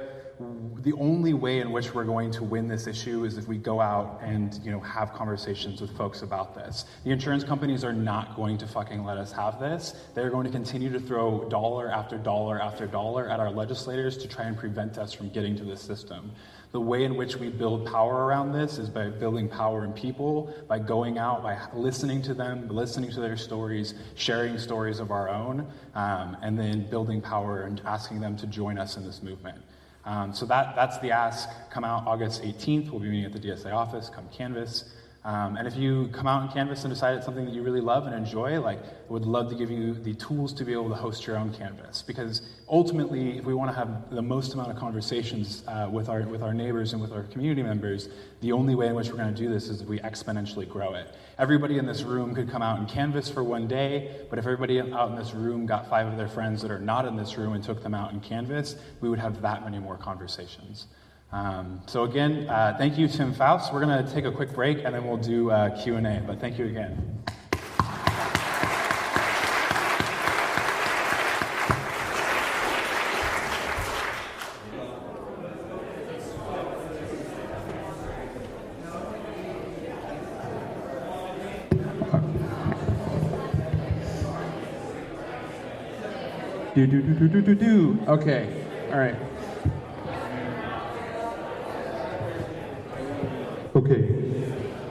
the only way in which we're going to win this issue is if we go out and have conversations with folks about this. The insurance companies are not going to fucking let us have this. They're going to continue to throw dollar after dollar after dollar at our legislators to try and prevent us from getting to this system. The way in which we build power around this is by building power in people, by going out, by listening to them, listening to their stories, sharing stories of our own, and then building power and asking them to join us in this movement. So that's the ask. Come out August 18th. We'll be meeting at the DSA office. Come canvass. And if you come out and canvass and decide it's something that you really love and enjoy, I would love to give you the tools to be able to host your own canvass. Because ultimately, if we want to have the most amount of conversations with our neighbors and with our community members, the only way in which we're going to do this is if we exponentially grow it. Everybody in this room could come out and canvass for one day, but if everybody out in this room got 5 of their friends that are not in this room and took them out and canvass, we would have that many more conversations. So again, thank you, Tim Faust. We're going to take a quick break and then we'll do Q&A, but thank you again. Okay, all right. Okay.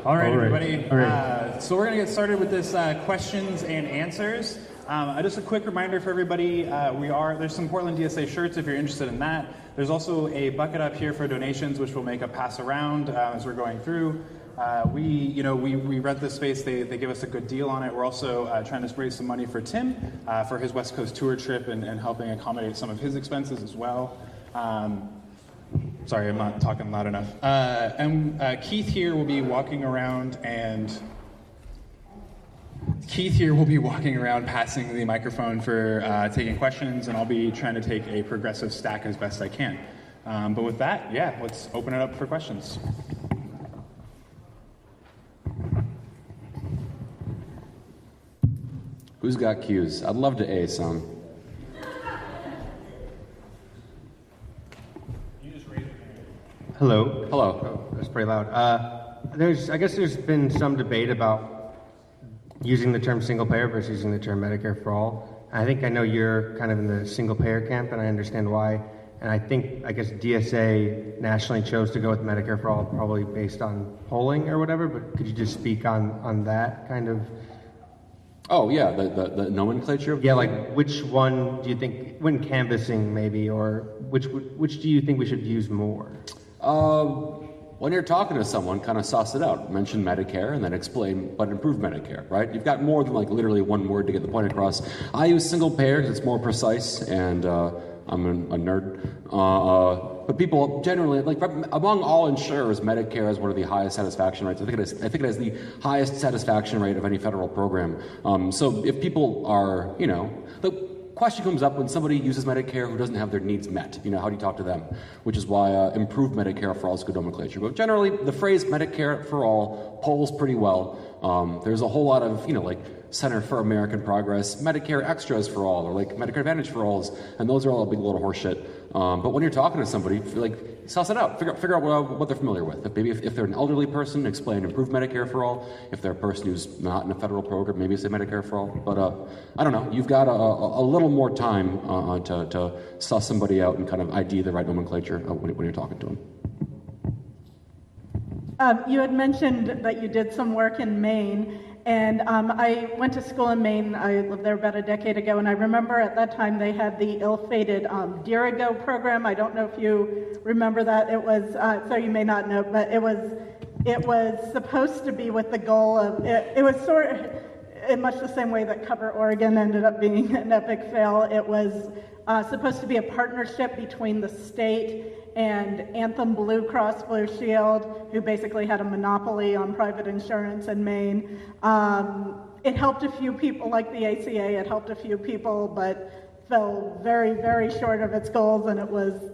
All right, everybody. All right. So we're going to get started with this questions and answers. Just a quick reminder for everybody, there's some Portland DSA shirts if you're interested in that. There's also a bucket up here for donations, which we'll make a pass around as we're going through. We rent this space. They give us a good deal on it. We're also trying to raise some money for Tim for his West Coast tour trip and helping accommodate some of his expenses as well. Sorry, I'm not talking loud enough. And Keith here will be walking around and Keith here will be walking around passing the microphone for taking questions, and I'll be trying to take a progressive stack as best I can. But with that, yeah, let's open it up for questions. Who's got cues? I'd love to A some. Hello. Hello. Oh, that's pretty loud. I guess there's been some debate about using the term single payer versus using the term Medicare for all. I think I know you're kind of in the single payer camp, and I understand why. And I guess DSA nationally chose to go with Medicare for all, probably based on polling or whatever. But could you just speak on that kind of? Oh yeah, the nomenclature. Yeah, like which one do you think, when canvassing maybe, or which do you think we should use more? When you're talking to someone, kind of suss it out. Mention Medicare and then explain, but improve Medicare, right? You've got more than like literally one word to get the point across. I use single payer because it's more precise, and I'm a nerd. But people generally, like among all insurers, Medicare has one of the highest satisfaction rates. I think it has the highest satisfaction rate of any federal program. So if people are, the question comes up when somebody uses Medicare who doesn't have their needs met. How do you talk to them? Which is why improved Medicare for all is good nomenclature. But generally, the phrase Medicare for all polls pretty well. There's a whole lot of, like Center for American Progress, Medicare Extras for all, or like Medicare Advantage for all, and those are all a big load of horseshit. But when you're talking to somebody, suss it out. Figure out what they're familiar with. If they're an elderly person, explain improved Medicare for all. If they're a person who's not in a federal program, maybe say Medicare for all. But I don't know. You've got a little more time to suss somebody out and kind of ID the right nomenclature when you're talking to them. You had mentioned that you did some work in Maine, and I went to school in Maine. I lived there about a decade ago, and I remember at that time they had the ill-fated Dirigo program. I don't know if you remember that. It was, so you may not know, but it was supposed to be with the goal of, it was sort of, in much the same way that Cover Oregon ended up being an epic fail. It was supposed to be a partnership between the state and Anthem Blue Cross Blue Shield, who basically had a monopoly on private insurance in Maine. It helped a few people, like the ACA, it helped a few people, but fell very, very short of its goals, and it was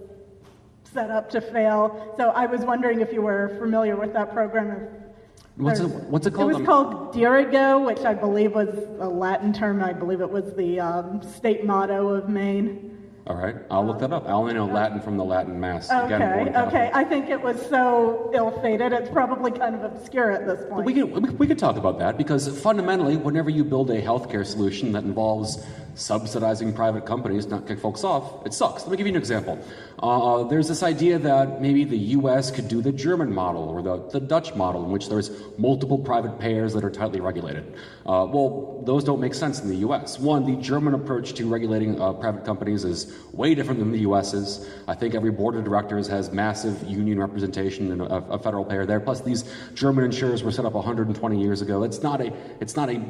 set up to fail. So I was wondering if you were familiar with that program. What's it called? It was called Dirigo, which I believe was a Latin term. I believe it was the state motto of Maine. All right, I'll look that up. I only know Latin from the Latin Mass. Okay. I think it was so ill-fated, it's probably kind of obscure at this point. We could talk about that, because fundamentally, whenever you build a healthcare solution that involves subsidizing private companies, not kick folks off, it sucks. Let me give you an example. There's this idea that maybe the U.S. could do the German model or the Dutch model, in which there's multiple private payers that are tightly regulated. Well, those don't make sense in the U.S. One, the German approach to regulating private companies is way different than the U.S.'s. I think every board of directors has massive union representation and a federal payer there. Plus, these German insurers were set up 120 years ago. It's not a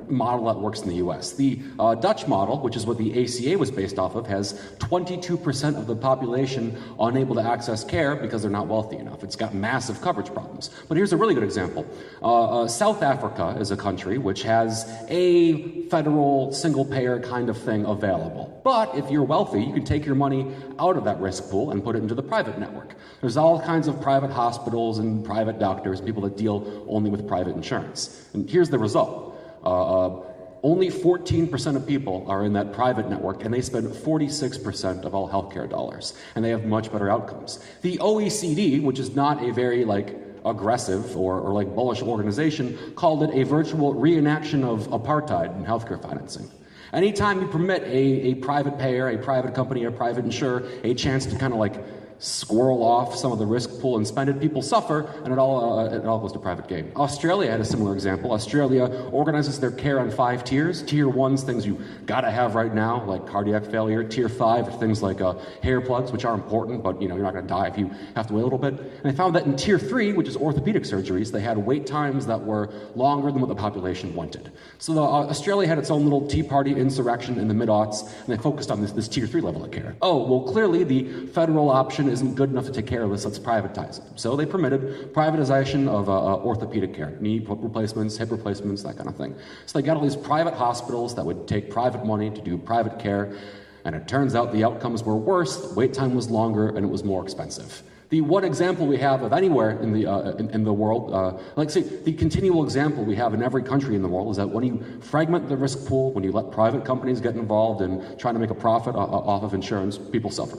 model that works in the U.S. The Dutch model, which is what the ACA was based off of, has 22% of the population unable to access care because they're not wealthy enough. It's got massive coverage problems. But here's a really good example. South Africa is a country which has a federal single-payer kind of thing available. But if you're wealthy, you can take your money out of that risk pool and put it into the private network. There's all kinds of private hospitals and private doctors and people that deal only with private insurance. And here's the result. Only 14% of people are in that private network, and they spend 46% of all healthcare dollars, and they have much better outcomes. The OECD, which is not a very aggressive or bullish organization, called it a virtual reenaction of apartheid in healthcare financing. Anytime you permit a private payer, a private company, a private insurer a chance to kind of squirrel off some of the risk pool and spend it, people suffer, and it all goes to private gain. Australia had a similar example. Australia organizes their care on 5 tiers. Tier 1's things you gotta have right now, like cardiac failure. Tier 5 are things like hair plugs, which are important, but you're not gonna die if you have to wait a little bit. And they found that in Tier 3, which is orthopedic surgeries, they had wait times that were longer than what the population wanted. So Australia had its own little Tea Party insurrection in the mid-aughts, and they focused on this Tier 3 level of care. Oh, well, clearly the federal option option isn't good enough to take care of this, let's privatize it. So they permitted privatization of orthopedic care, knee replacements, hip replacements, that kind of thing. So they got all these private hospitals that would take private money to do private care, and it turns out the outcomes were worse, the wait time was longer, and it was more expensive. The one example we have of anywhere in the world, the continual example we have in every country in the world is that when you fragment the risk pool, when you let private companies get involved in trying to make a profit off of insurance, people suffer.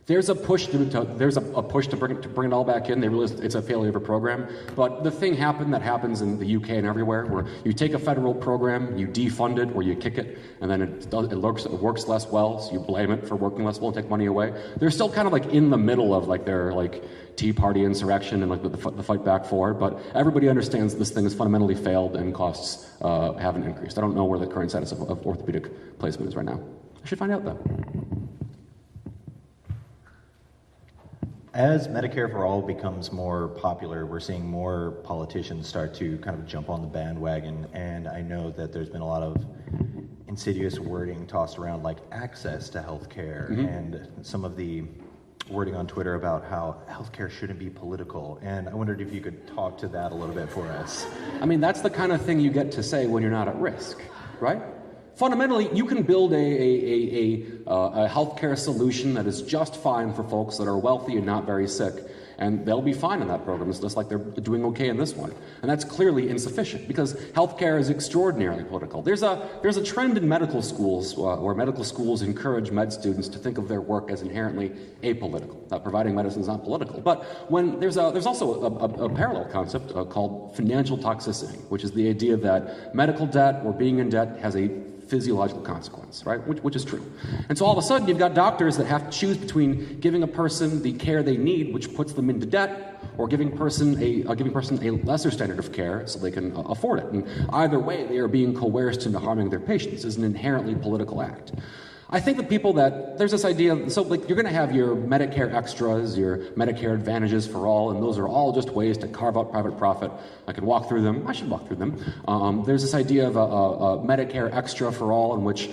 There's a push to bring it all back in. They realize it's a failure of a program. But the thing that happens in the UK and everywhere, where you take a federal program, you defund it or you kick it, and then it works less well, so you blame it for working less well and take money away. They're still kind of like in the middle of like their like Tea Party insurrection and like the fight back for it. But everybody understands this thing has fundamentally failed and costs haven't increased. I don't know where the current status of orthopedic placement is right now. I should find out though. As Medicare-for-All becomes more popular, we're seeing more politicians start to kind of jump on the bandwagon, and I know that there's been a lot of insidious wording tossed around like access to healthcare and some of the wording on Twitter about how healthcare shouldn't be political, and I wondered if you could talk to that a little bit for us. I mean, that's the kind of thing you get to say when you're not at risk, right? Fundamentally, you can build a healthcare solution that is just fine for folks that are wealthy and not very sick, and they'll be fine in that program. It's just like they're doing okay in this one. And that's clearly insufficient because healthcare is extraordinarily political. There's a trend in medical schools where medical schools encourage med students to think of their work as inherently apolitical. Providing medicine is not political. But when there's also a parallel concept called financial toxicity, which is the idea that medical debt or being in debt has a physiological consequence, right? Which is true. And so all of a sudden you've got doctors that have to choose between giving a person the care they need, which puts them into debt, or giving a person a lesser standard of care so they can afford it. And either way, they are being coerced into harming their patients. It's an inherently political act. I think that there's this idea, so like you're going to have your Medicare extras, your Medicare advantages for all, and those are all just ways to carve out private profit. I could walk through them. I should walk through them. There's this idea of a Medicare extra for all in which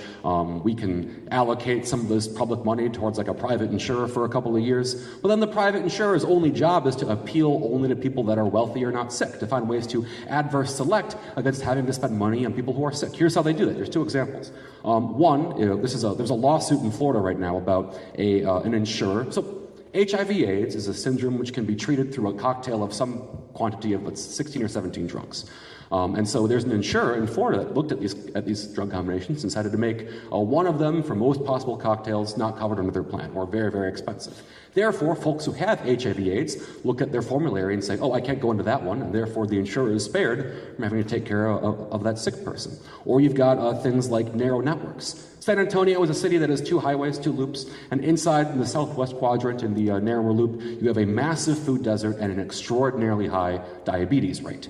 we can allocate some of this public money towards like a private insurer for a couple of years. But then the private insurer's only job is to appeal only to people that are wealthy or not sick, to find ways to adverse select against having to spend money on people who are sick. Here's how they do that. There's two examples. One, there's a lawsuit in Florida right now about an insurer. So HIV/AIDS is a syndrome which can be treated through a cocktail of some quantity of 16 or 17 drugs. And so there's an insurer in Florida that looked at these drug combinations and decided to make one of them for most possible cocktails not covered under their plan or very, very expensive. Therefore, folks who have HIV/AIDS look at their formulary and say, oh, I can't go into that one, and therefore the insurer is spared from having to take care of that sick person. Or you've got things like narrow networks. San Antonio is a city that has 2 highways, 2 loops, and inside in the southwest quadrant in the narrower loop, you have a massive food desert and an extraordinarily high diabetes rate.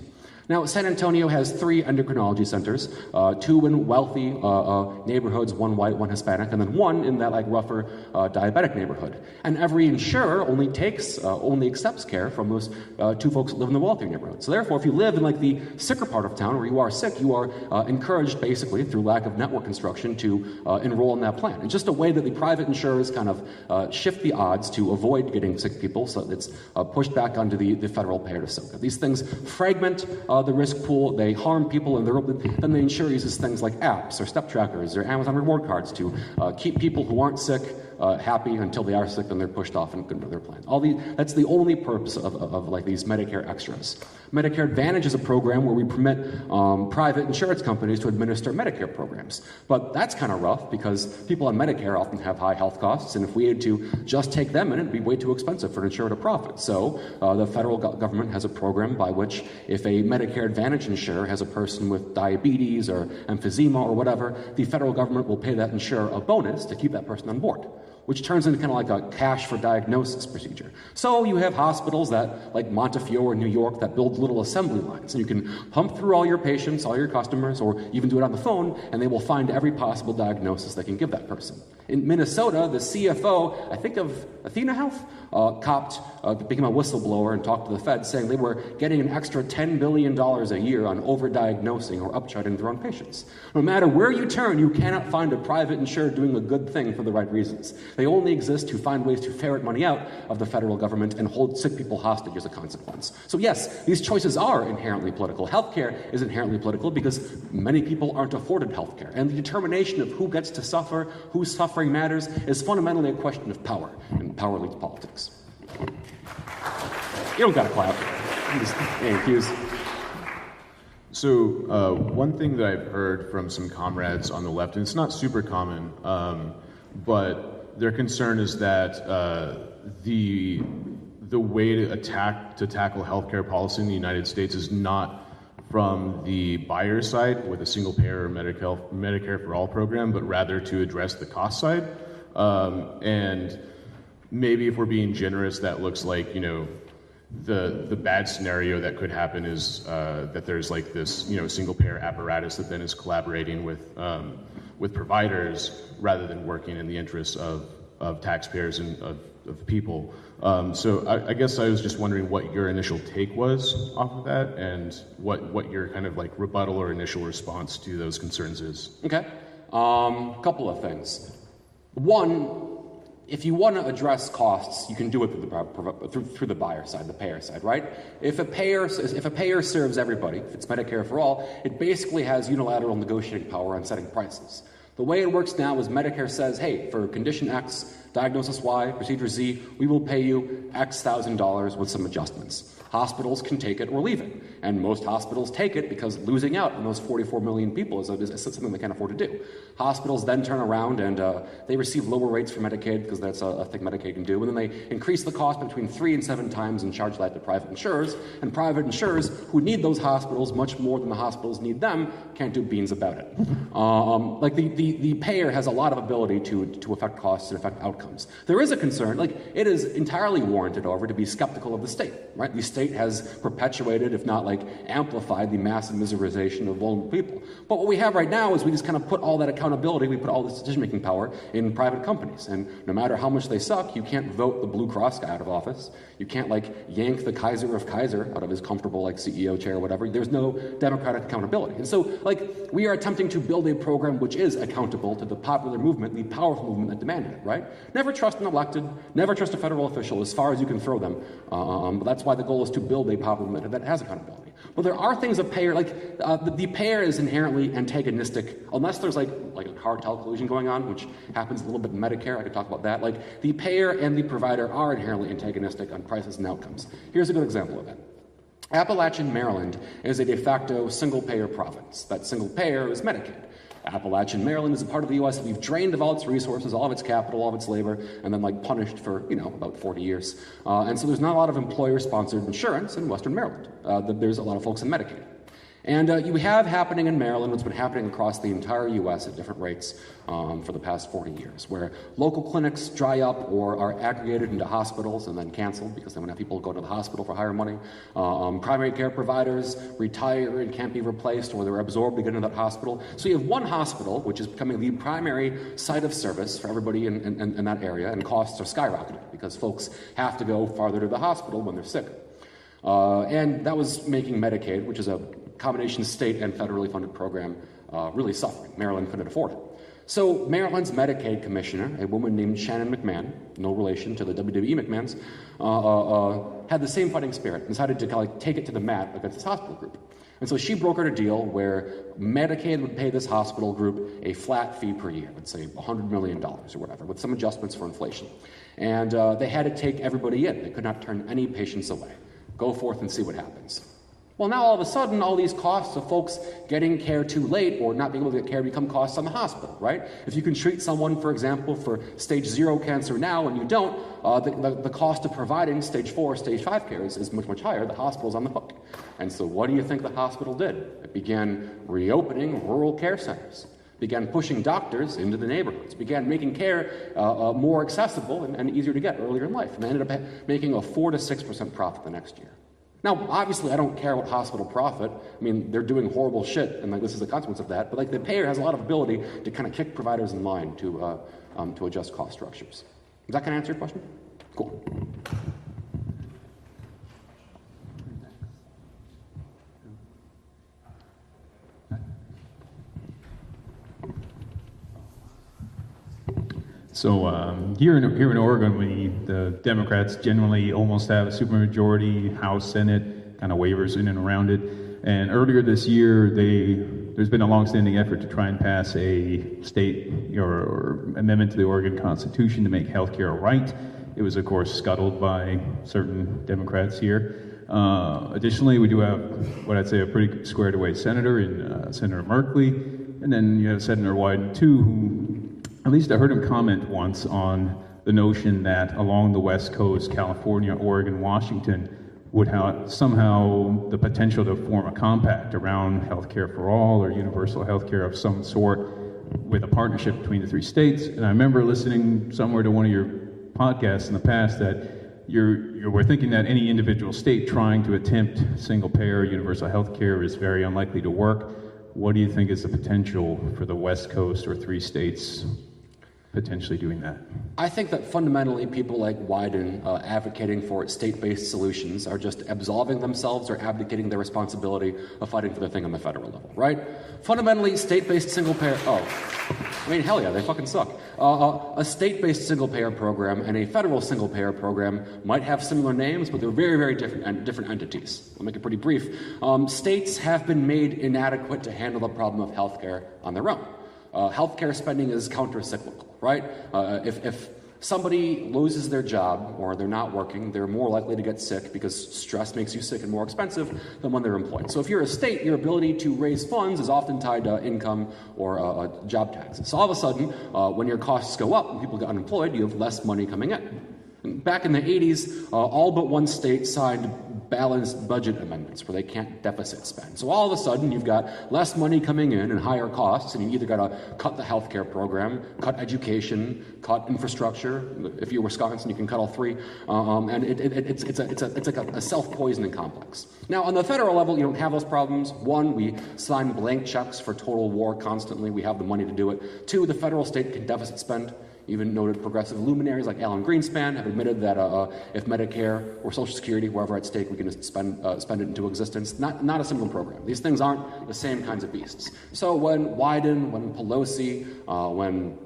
Now, San Antonio has 3 endocrinology centers, 2 in wealthy neighborhoods, 1 white, 1 Hispanic, and then 1 in that like rougher diabetic neighborhood. And every insurer only accepts care from those 2 folks that live in the wealthier neighborhood. So therefore, if you live in like the sicker part of town where you are sick, you are encouraged basically through lack of network construction to enroll in that plan. It's just a way that the private insurers kind of shift the odds to avoid getting sick people, so it's pushed back onto the federal payer to soak. These things fragment the risk pool, they harm people, and then the insurer uses things like apps or step trackers or Amazon reward cards to keep people who aren't sick happy until they are sick, then they're pushed off and into their plan. That's the only purpose of like these Medicare extras. Medicare Advantage is a program where we permit private insurance companies to administer Medicare programs. But that's kind of rough because people on Medicare often have high health costs, and if we had to just take them in, it'd be way too expensive for an insurer to profit. So the federal government has a program by which if a Medicare Advantage insurer has a person with diabetes or emphysema or whatever, the federal government will pay that insurer a bonus to keep that person on board, which turns into kind of like a cash for diagnosis procedure. So you have hospitals that, like Montefiore in New York, that build little assembly lines. And you can pump through all your patients, all your customers, or even do it on the phone, and they will find every possible diagnosis they can give that person. In Minnesota, the CFO, I think of Athena Health, became a whistleblower and talked to the Fed saying they were getting an extra $10 billion a year on overdiagnosing or upcharting their own patients. No matter where you turn, you cannot find a private insurer doing a good thing for the right reasons. They only exist to find ways to ferret money out of the federal government and hold sick people hostage as a consequence. So yes, these choices are inherently political. Healthcare is inherently political because many people aren't afforded healthcare. And the determination of who gets to suffer, whose suffering matters, is fundamentally a question of power. And power leads politics. You don't gotta clap. Thank you. So one thing that I've heard from some comrades on the left, and it's not super common, but their concern is that the way to tackle healthcare policy in the United States is not from the buyer side with a single payer or Medicare-for-All program, but rather to address the cost side. And maybe if we're being generous, that looks like, the bad scenario that could happen is that there's like this, single payer apparatus that then is collaborating with providers rather than working in the interests of taxpayers and of people. So I guess I was just wondering what your initial take was off of that and what your kind of like rebuttal or initial response to those concerns is. Okay. Couple of things. One, if you want to address costs, you can do it through the buyer side, the payer side, right? If a payer serves everybody, if it's Medicare for all, it basically has unilateral negotiating power on setting prices. The way it works now is Medicare says, hey, for condition X, diagnosis Y, procedure Z, we will pay you X $1,000 with some adjustments. Hospitals can take it or leave it. And most hospitals take it because losing out on those 44 million people is something they can't afford to do. Hospitals then turn around and they receive lower rates for Medicaid because that's a thing Medicaid can do. And then they increase the cost between 3 and 7 times and charge that to private insurers. And private insurers, who need those hospitals much more than the hospitals need them, can't do beans about it. The payer has a lot of ability to affect costs and affect outcomes. There is a concern, it is entirely warranted, however, to be skeptical of the state, right? The state has perpetuated, if not amplified, the massive miserization of vulnerable people. But what we have right now is we just kind of put all that accountability, we put all this decision-making power in private companies. And no matter how much they suck, you can't vote the Blue Cross guy out of office. You can't yank the Kaiser of Kaiser out of his comfortable CEO chair or whatever. There's no democratic accountability. And so we are attempting to build a program which is accountable to the popular movement, the powerful movement that demanded it, right? Never trust an elected, never trust a federal official as far as you can throw them. But that's why the goal is to build a popular movement that has accountability. But there are things a payer, the payer is inherently antagonistic, unless there's a cartel collusion going on, which happens a little bit in Medicare. I could talk about that. The payer and the provider are inherently antagonistic on prices and outcomes. Here's a good example of that. Appalachian, Maryland is a de facto single-payer province. That single payer is Medicaid. Appalachian, Maryland is a part of the U.S. that we've drained of all its resources, all of its capital, all of its labor, and then punished for, about 40 years. And so there's not a lot of employer-sponsored insurance in Western Maryland. There's a lot of folks in Medicaid. And you have happening in Maryland what's been happening across the entire U.S. at different rates for the past 40 years, where local clinics dry up or are aggregated into hospitals and then canceled because they want to have people go to the hospital for higher money. Primary care providers retire and can't be replaced, or they're absorbed to get into that hospital. So you have one hospital, which is becoming the primary site of service for everybody in that area, and costs are skyrocketing because folks have to go farther to the hospital when they're sick. And that was making Medicaid, which is a combination state and federally funded program, really suffering. Maryland couldn't afford it. So Maryland's Medicaid commissioner, a woman named Shannon McMahon, no relation to the WWE McMahons, had the same fighting spirit and decided to take it to the mat against this hospital group. And so she brokered a deal where Medicaid would pay this hospital group a flat fee per year, let's say $100 million or whatever, with some adjustments for inflation. And they had to take everybody in. They could not turn any patients away. Go forth and see what happens. Well, now all of a sudden, all these costs of folks getting care too late or not being able to get care become costs on the hospital, right? If you can treat someone, for example, for stage 0 cancer now and you don't, the cost of providing stage 4, stage 5 care is much, much higher. The hospital's on the hook. And so what do you think the hospital did? It began reopening rural care centers, began pushing doctors into the neighborhoods, began making care more accessible and easier to get earlier in life. And they ended up making a 4 to 6% profit the next year. Now, obviously, I don't care about hospital profit. I mean, they're doing horrible shit, and this is a consequence of that. But the payer has a lot of ability to kind of kick providers in line to to adjust cost structures. Does that kind of answer your question? Cool. So here in Oregon, the Democrats generally almost have a supermajority, House, Senate, kind of waivers in and around it. And earlier this year, there's been a longstanding effort to try and pass a state or amendment to the Oregon Constitution to make healthcare a right. It was, of course, scuttled by certain Democrats here. Additionally, we do have what I'd say a pretty squared away senator in Senator Merkley, and then you have Senator Wyden too, who at least I heard him comment once on the notion that along the West Coast, California, Oregon, Washington, would have somehow the potential to form a compact around healthcare for all or universal healthcare of some sort with a partnership between the three states. And I remember listening somewhere to one of your podcasts in the past that you were thinking that any individual state trying to attempt single-payer universal healthcare is very unlikely to work. What do you think is the potential for the West Coast or three states potentially doing that? I think that fundamentally people like Wyden advocating for state-based solutions are just absolving themselves or abdicating their responsibility of fighting for the thing on the federal level, right? Fundamentally, state-based single-payer, hell yeah, they fucking suck. A state-based single-payer program and a federal single-payer program might have similar names, but they're very, very different entities. I'll make it pretty brief. States have been made inadequate to handle the problem of healthcare on their own. Healthcare spending is counter-cyclical, right? If somebody loses their job or they're not working, they're more likely to get sick because stress makes you sick and more expensive than when they're employed. So if you're a state, your ability to raise funds is often tied to income or job taxes. So all of a sudden, when your costs go up and people get unemployed, you have less money coming in. And back in the 80s, all but one state signed balanced budget amendments where they can't deficit spend. So all of a sudden, you've got less money coming in and higher costs, and you either got to cut the healthcare program, cut education, cut infrastructure. If you're Wisconsin, you can cut all three. And it's like a self-poisoning complex. Now, on the federal level, you don't have those problems. One, we sign blank checks for total war constantly. We have the money to do it. Two, the federal state can deficit spend. Even noted progressive luminaries like Alan Greenspan have admitted that if Medicare or Social Security, wherever at stake, we can just spend it into existence. Not a single program. These things aren't the same kinds of beasts. So when Wyden, when Pelosi, when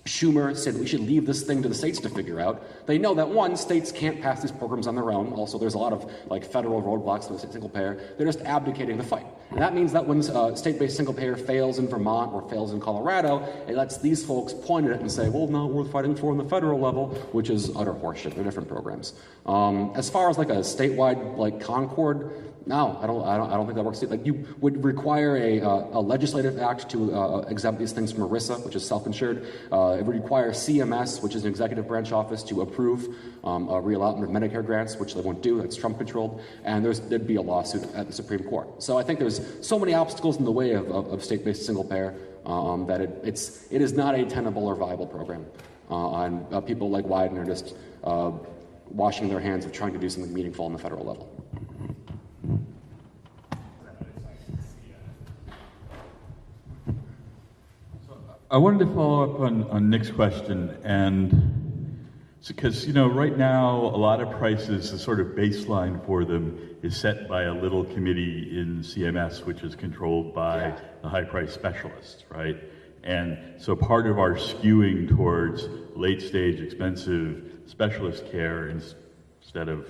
Schumer said we should leave this thing to the states to figure out, they know that one, states can't pass these programs on their own. Also, there's a lot of federal roadblocks to a single payer. They're just abdicating the fight. And that means that when state-based single payer fails in Vermont or fails in Colorado, it lets these folks point at it and say, well, not worth fighting for on the federal level, which is utter horseshit. They're different programs. As far as a statewide concord, no, I don't think that works. You would require a legislative act to exempt these things from ERISA, which is self-insured. It would require CMS, which is an executive branch office, to approve a reallotment of Medicare grants, which they won't do. That's Trump-controlled, and there'd be a lawsuit at the Supreme Court. So I think there's so many obstacles in the way of state-based single-payer that it is not a tenable or viable program. And people like Wyden are just washing their hands of trying to do something meaningful on the federal level. I wanted to follow up on Nick's question, and because right now a lot of prices, the sort of baseline for them is set by a little committee in CMS, which is controlled by the high-price specialists, right? And so part of our skewing towards late-stage, expensive specialist care instead of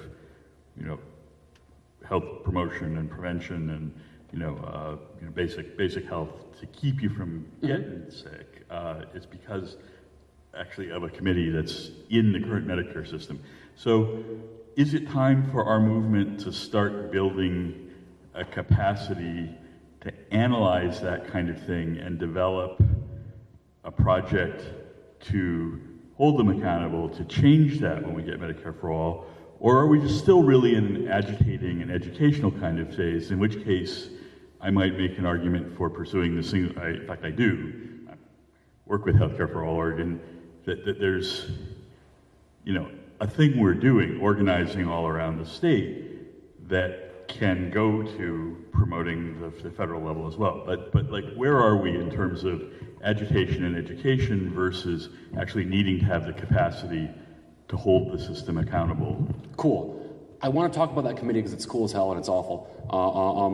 health promotion and prevention and basic health to keep you from getting sick. It's because actually of a committee that's in the current Medicare system. So is it time for our movement to start building a capacity to analyze that kind of thing and develop a project to hold them accountable, to change that when we get Medicare for All? Or are we just still really in an agitating and educational kind of phase, in which case I might make an argument for pursuing the single, in fact I do, work with Healthcare for All Oregon, that there's, a thing we're doing, organizing all around the state that can go to promoting the federal level as well. But where are we in terms of agitation and education versus actually needing to have the capacity to hold the system accountable. Cool. I want to talk about that committee because it's cool as hell and it's awful.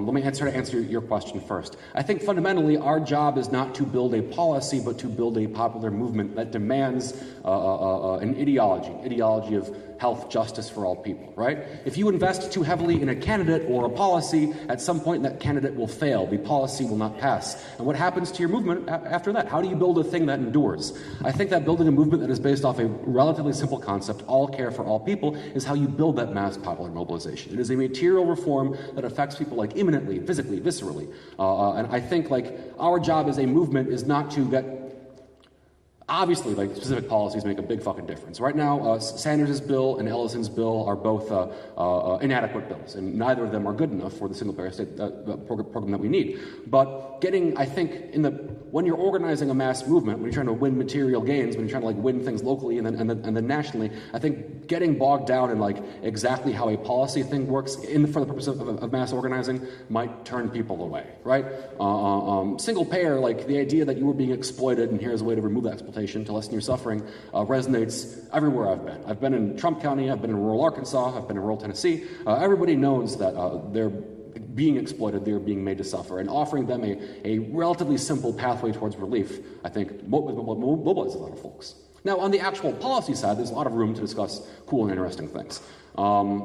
Let me try to answer your question first. I think fundamentally our job is not to build a policy, but to build a popular movement that demands an ideology of health justice for all people, right? If you invest too heavily in a candidate or a policy, at some point that candidate will fail. The policy will not pass. And what happens to your movement after that? How do you build a thing that endures? I think that building a movement that is based off a relatively simple concept, all care for all people, is how you build that mass popular mobilization. It is a material reform that affects people like imminently, physically, viscerally. And I think like our job as a movement is not to get obviously, like, specific policies make a big fucking difference. Right now, Sanders' bill and Ellison's bill are both inadequate bills, and neither of them are good enough for the single-payer state program that we need. But getting, I think, when you're organizing a mass movement, when you're trying to win material gains, when you're trying to like win things locally and then nationally, I think getting bogged down in like exactly how a policy thing works for the purpose of mass organizing might turn people away, right? Single payer, like the idea that you were being exploited and here's a way to remove that exploitation to lessen your suffering, resonates everywhere I've been. I've been in Trump County, I've been in rural Arkansas, I've been in rural Tennessee. Everybody knows that they're being exploited, they're being made to suffer, and offering them a relatively simple pathway towards relief, I think, mobilizes a lot of folks. Now, on the actual policy side, there's a lot of room to discuss cool and interesting things.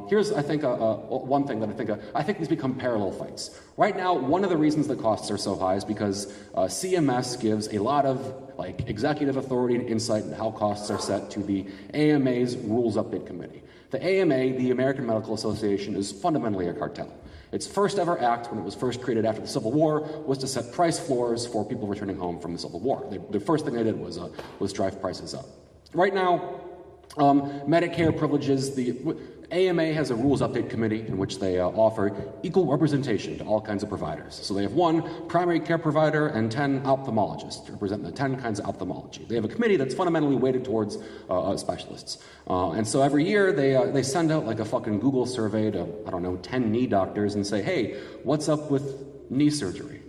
Here's, I think, one thing that I think these become parallel fights. Right now, one of the reasons the costs are so high is because CMS gives a lot of like executive authority and insight into how costs are set to the AMA's Rules Update Committee. The AMA, the American Medical Association, is fundamentally a cartel. Its first ever act, when it was first created after the Civil War, was to set price floors for people returning home from the Civil War. The first thing they did was drive prices up. Right now, Medicare privileges AMA has a rules update committee in which they offer equal representation to all kinds of providers. So they have one primary care provider and 10 ophthalmologists to represent the 10 kinds of ophthalmology. They have a committee that's fundamentally weighted towards specialists. And so every year they send out like a fucking Google survey to, 10 knee doctors and say, hey, what's up with knee surgery?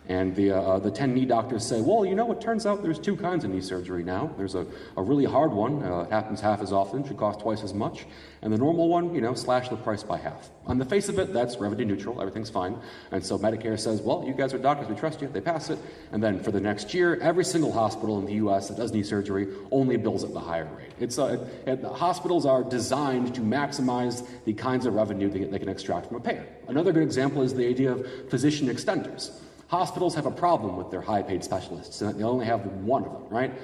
And the 10 knee doctors say, well, it turns out there's two kinds of knee surgery now. There's a really hard one, it happens half as often, should cost twice as much. And the normal one, slash the price by half. On the face of it, that's revenue neutral, everything's fine. And so Medicare says, well, you guys are doctors, we trust you, they pass it. And then for the next year, every single hospital in the US that does knee surgery only bills at the higher rate. The hospitals are designed to maximize the kinds of revenue they can extract from a payer. Another good example is the idea of physician extenders. Hospitals have a problem with their high-paid specialists, and they only have one of them, right?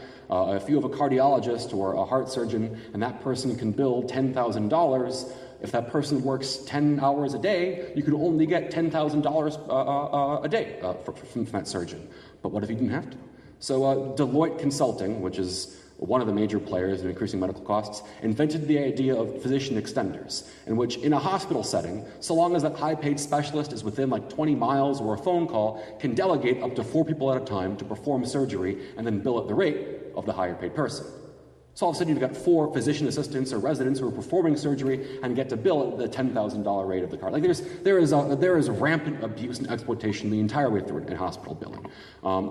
If you have a cardiologist or a heart surgeon, and that person can bill $10,000, if that person works 10 hours a day, you could only get $10,000 a day from that surgeon. But what if you didn't have to? So Deloitte Consulting, which is one of the major players in increasing medical costs, invented the idea of physician extenders, in which in a hospital setting, so long as that high-paid specialist is within like 20 miles or a phone call, can delegate up to 4 people at a time to perform surgery and then bill at the rate of the higher-paid person. So all of a sudden you've got 4 physician assistants or residents who are performing surgery and get to bill at the $10,000 rate of the card. Like there is rampant abuse and exploitation the entire way through in hospital billing.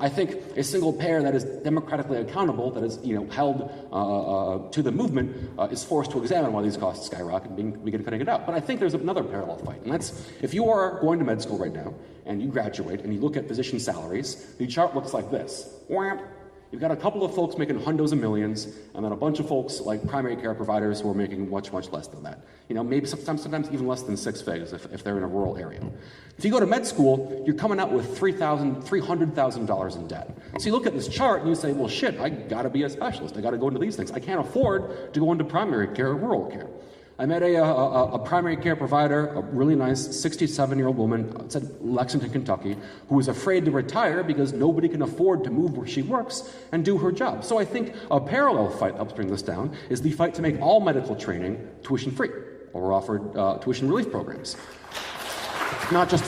I think a single payer that is democratically accountable, that is held to the movement, is forced to examine why these costs skyrocket and begin cutting it out. But I think there's another parallel fight, and that's if you are going to med school right now and you graduate and you look at physician salaries, the chart looks like this. You've got a couple of folks making hundos of millions, and then a bunch of folks like primary care providers who are making much, much less than that. Maybe sometimes even less than 6 figures if they're in a rural area. If you go to med school, you're coming out with $300,000 in debt. So you look at this chart and you say, well, shit, I gotta be a specialist. I gotta go into these things. I can't afford to go into primary care or rural care. I met a primary care provider, a really nice 67-year-old woman, it's in Lexington, Kentucky, who was afraid to retire because nobody can afford to move where she works and do her job. So I think a parallel fight that helps bring this down is the fight to make all medical training tuition-free, or offered tuition relief programs. Not just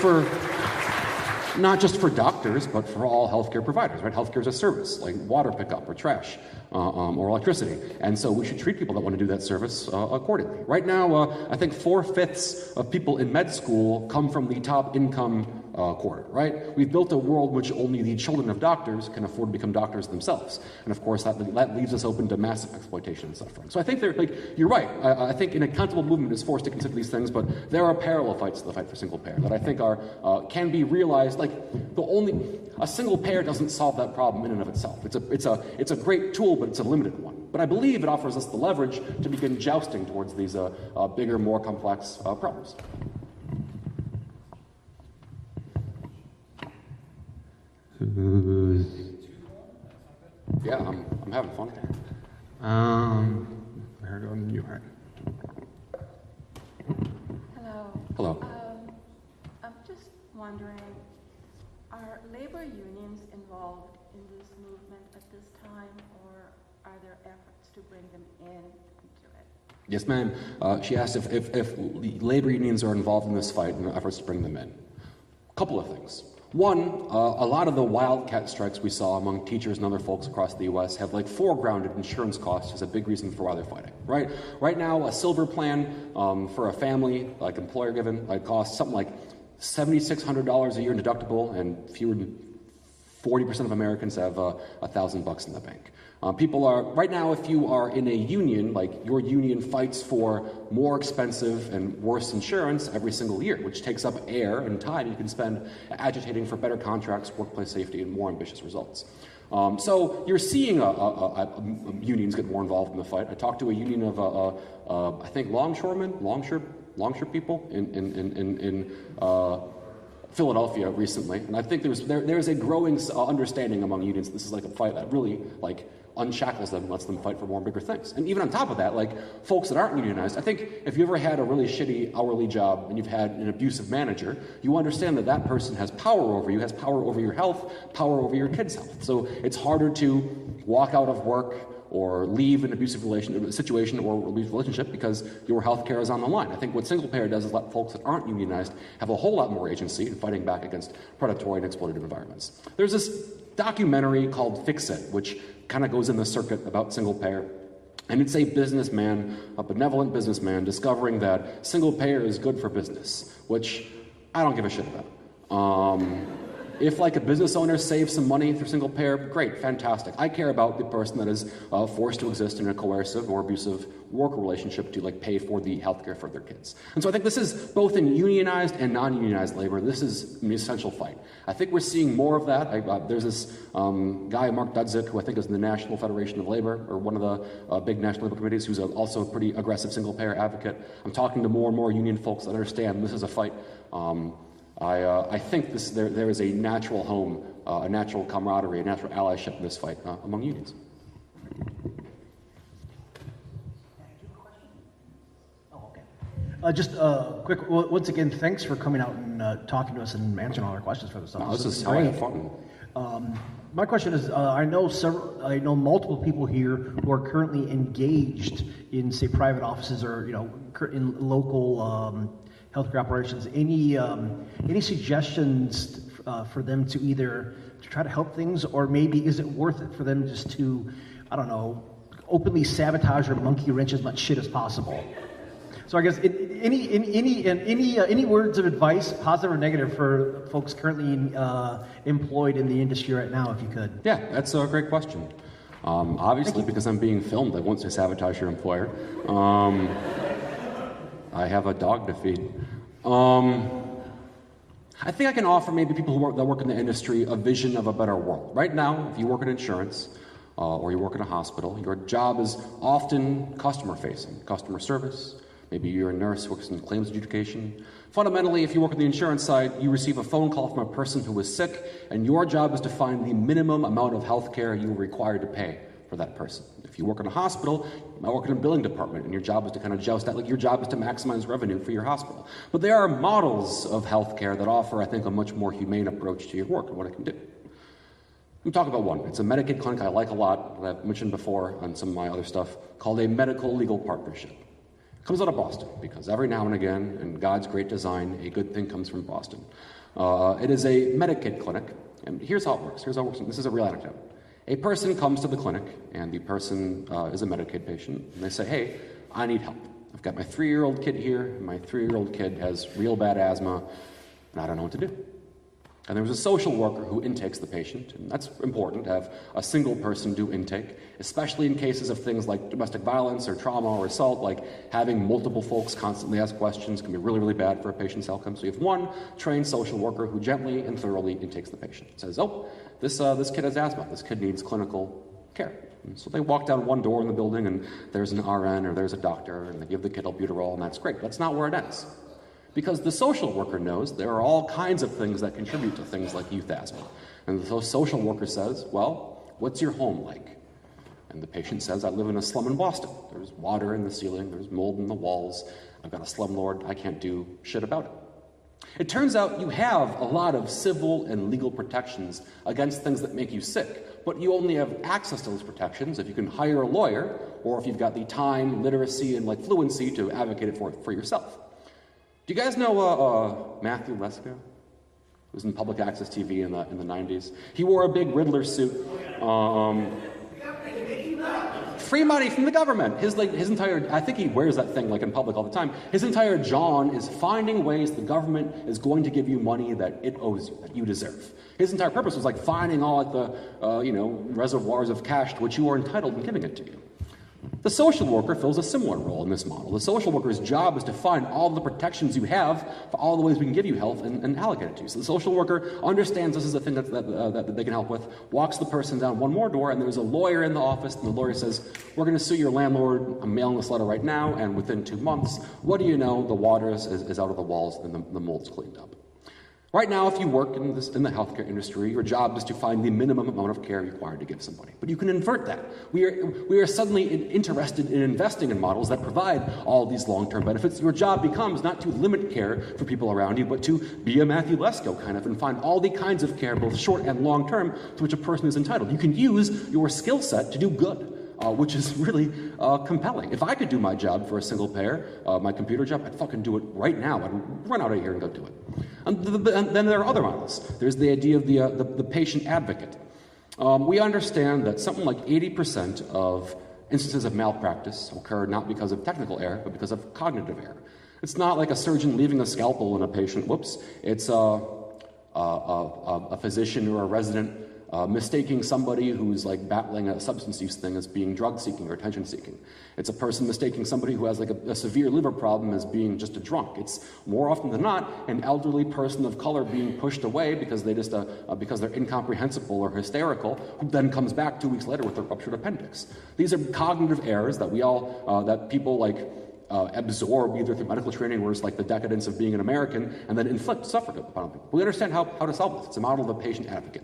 for doctors, but for all healthcare providers, right? Healthcare is a service, like water pickup or trash or electricity. And so we should treat people that want to do that service accordingly. Right now, I think 4/5 of people in med school come from the top income quarter, right? We've built a world which only the children of doctors can afford to become doctors themselves. And of course, that leaves us open to massive exploitation and suffering. So I think you're right. I think an accountable movement is forced to consider these things, but there are parallel fights to the fight for single payer that I think can be realized. A single payer doesn't solve that problem in and of itself. It's a great tool, but it's a limited one. But I believe it offers us the leverage to begin jousting towards these bigger, more complex problems. Yeah, I'm having fun. Here go you. Right. Hello. Hello. I'm just wondering, are labor unions involved in this movement at this time, or are there efforts to bring them into it? Yes, ma'am. She asked if labor unions are involved in this fight and efforts to bring them in. A couple of things. One, a lot of the wildcat strikes we saw among teachers and other folks across the U.S. have foregrounded insurance costs as a big reason for why they're fighting, right? Right now, a silver plan for a family, employer given, costs something like $7,600 a year in deductible, and fewer than 40% of Americans have $1,000 in the bank. People are, right now, if you are in a union, your union fights for more expensive and worse insurance every single year, which takes up air and time you can spend agitating for better contracts, workplace safety, and more ambitious results. So you're seeing unions get more involved in the fight. I talked to a union of, I think, longshore people in Philadelphia recently, and I think there's a growing understanding among unions. This is a fight that really unshackles them and lets them fight for more and bigger things. And even on top of that, folks that aren't unionized, I think if you ever had a really shitty hourly job and you've had an abusive manager, you understand that that person has power over you, has power over your health, power over your kids' health. So it's harder to walk out of work or leave an abusive situation or abusive relationship because your health care is on the line. I think what single payer does is let folks that aren't unionized have a whole lot more agency in fighting back against predatory and exploitative environments. There's this documentary called Fix It, which kind of goes in the circuit about single payer. And it's a businessman, a benevolent businessman, discovering that single payer is good for business, which I don't give a shit about. If a business owner saves some money through single payer, great, fantastic. I care about the person that is forced to exist in a coercive or abusive work relationship to pay for the healthcare for their kids. And so I think this is both in unionized and non-unionized labor. This is an essential fight. I think we're seeing more of that. There's this guy, Mark Dudzik, who I think is in the National Federation of Labor, or one of the big national labor committees, who's also a pretty aggressive single payer advocate. I'm talking to more and more union folks that understand this is a fight. I think there is a natural home, a natural camaraderie, a natural allyship in this fight among unions. Just quick, once again, thanks for coming out and talking to us and answering all our questions for this stuff. No, this is how I have fun. My question is, I know multiple people here who are currently engaged in, say, private offices or in local healthcare operations. Any suggestions for them to either to try to help things, or maybe is it worth it for them just to, I don't know, openly sabotage or monkey wrench as much shit as possible? So I guess any words of advice, positive or negative, for folks currently employed in the industry right now, if you could? Yeah, that's a great question. Obviously, because I'm being filmed, I won't say sabotage your employer. I have a dog to feed. I think I can offer maybe people that work in the industry a vision of a better world. Right now, if you work in insurance or you work in a hospital, your job is often customer-facing, customer service. Maybe you're a nurse who works in claims adjudication. Fundamentally, if you work on the insurance side, you receive a phone call from a person who is sick, and your job is to find the minimum amount of health care you are required to pay for that person. If you work in a hospital, you might work in a billing department, and your job is to kind of joust that. Your job is to maximize revenue for your hospital. But there are models of healthcare that offer, I think, a much more humane approach to your work and what it can do. Let me talk about one. It's a Medicaid clinic I like a lot, that I've mentioned before on some of my other stuff, called a medical legal partnership. It comes out of Boston, because every now and again, in God's great design, a good thing comes from Boston. It is a Medicaid clinic, and here's how it works. This is a real anecdote. A person comes to the clinic, and the person is a Medicaid patient, and they say, hey, I need help. I've got my 3-year-old kid here, and my 3-year-old kid has real bad asthma, and I don't know what to do. And there's a social worker who intakes the patient, and that's important to have a single person do intake, especially in cases of things like domestic violence or trauma or assault, like having multiple folks constantly ask questions can be really, really bad for a patient's outcome. So you have one trained social worker who gently and thoroughly intakes the patient. Says, oh, this kid has asthma, this kid needs clinical care. And so they walk down one door in the building and there's an RN or there's a doctor and they give the kid albuterol and that's great. That's not where it ends. Because the social worker knows there are all kinds of things that contribute to things like youth asthma. And the social worker says, well, what's your home like? And the patient says, I live in a slum in Boston. There's water in the ceiling, there's mold in the walls, I've got a slumlord, I can't do shit about it. It turns out you have a lot of civil and legal protections against things that make you sick, but you only have access to those protections if you can hire a lawyer or if you've got the time, literacy, and fluency to advocate it for yourself. Do you guys know Matthew Lesko? He was in public access TV in the 90s. He wore a big Riddler suit. Free money from the government. His entire, I think he wears that thing in public all the time. His entire John is finding ways the government is going to give you money that it owes you, that you deserve. His entire purpose was finding all the reservoirs of cash to which you are entitled and giving it to you. The social worker fills a similar role in this model. The social worker's job is to find all the protections you have for all the ways we can give you help and allocate it to you. So the social worker understands this is a thing that they can help with, walks the person down one more door, and there's a lawyer in the office, and the lawyer says, we're going to sue your landlord. I'm mailing this letter right now, and within 2 months, what do you know? The water is out of the walls and the mold's cleaned up. Right now, if you work in the healthcare industry, your job is to find the minimum amount of care required to give somebody. But you can invert that. We are suddenly interested in investing in models that provide all these long-term benefits. Your job becomes not to limit care for people around you, but to be a Matthew Lesko and find all the kinds of care, both short and long-term, to which a person is entitled. You can use your skill set to do good. Which is really compelling. If I could do my job for a single payer, my computer job, I'd fucking do it right now. I'd run out of here and go do it. And then there are other models. There's the idea of the patient advocate. We understand that something like 80% of instances of malpractice occur not because of technical error, but because of cognitive error. It's not like a surgeon leaving a scalpel in a patient, whoops. It's a physician or a resident mistaking somebody who's battling a substance use thing as being drug seeking or attention seeking. It's a person mistaking somebody who has a severe liver problem as being just a drunk. It's more often than not an elderly person of color being pushed away because because they're incomprehensible or hysterical, who then comes back 2 weeks later with a ruptured appendix. These are cognitive errors that that people absorb either through medical training or it's the decadence of being an American and then inflict suffering upon people. We understand how to solve this. It's a model of a patient advocate.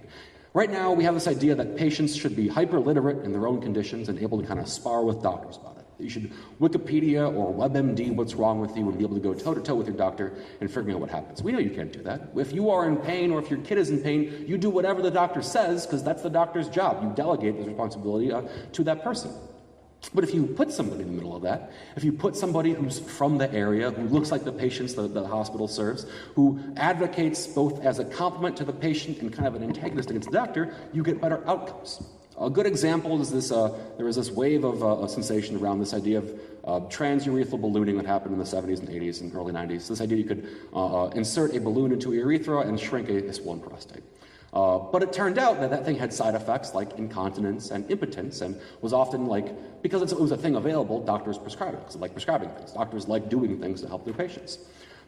Right now, we have this idea that patients should be hyper-literate in their own conditions and able to spar with doctors about it. You should Wikipedia or WebMD what's wrong with you and be able to go toe-to-toe with your doctor and figuring out what happens. We know you can't do that. If you are in pain or if your kid is in pain, you do whatever the doctor says because that's the doctor's job. You delegate this responsibility to that person. But if you put somebody in the middle of that, if you put somebody who's from the area, who looks like the patients the hospital serves, who advocates both as a complement to the patient and kind of an antagonist against the doctor, you get better outcomes. A good example is this, there was this wave of sensation around this idea of transurethral ballooning that happened in the 70s and 80s and early 90s. This idea you could insert a balloon into a urethra and shrink a swollen prostate. But it turned out that thing had side effects like incontinence and impotence and was often because it was a thing available, doctors prescribe it because they like prescribing things. Doctors like doing things to help their patients.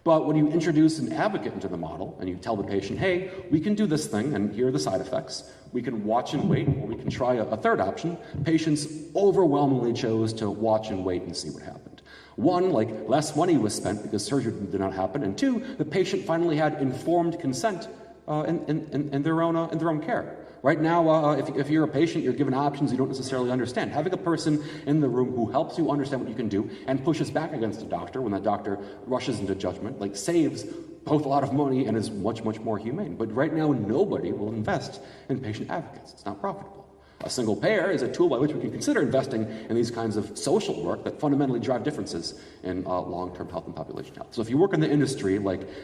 But when you introduce an advocate into the model and you tell the patient, hey, we can do this thing and here are the side effects, we can watch and wait, or we can try a third option, patients overwhelmingly chose to watch and wait and see what happened. One, less money was spent because surgery did not happen, and two, the patient finally had informed consent in their own care. Right now, if you're a patient, you're given options you don't necessarily understand. Having a person in the room who helps you understand what you can do and pushes back against the doctor when that doctor rushes into judgment, saves both a lot of money and is much, much more humane. But right now, nobody will invest in patient advocates. It's not profitable. A single payer is a tool by which we can consider investing in these kinds of social work that fundamentally drive differences in long-term health and population health. So if you work in the industry,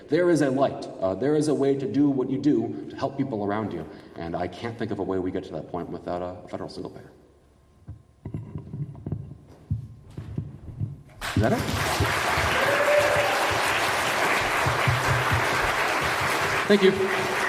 there is a light. There is a way to do what you do to help people around you. And I can't think of a way we get to that point without a federal single payer. Is that it? Thank you.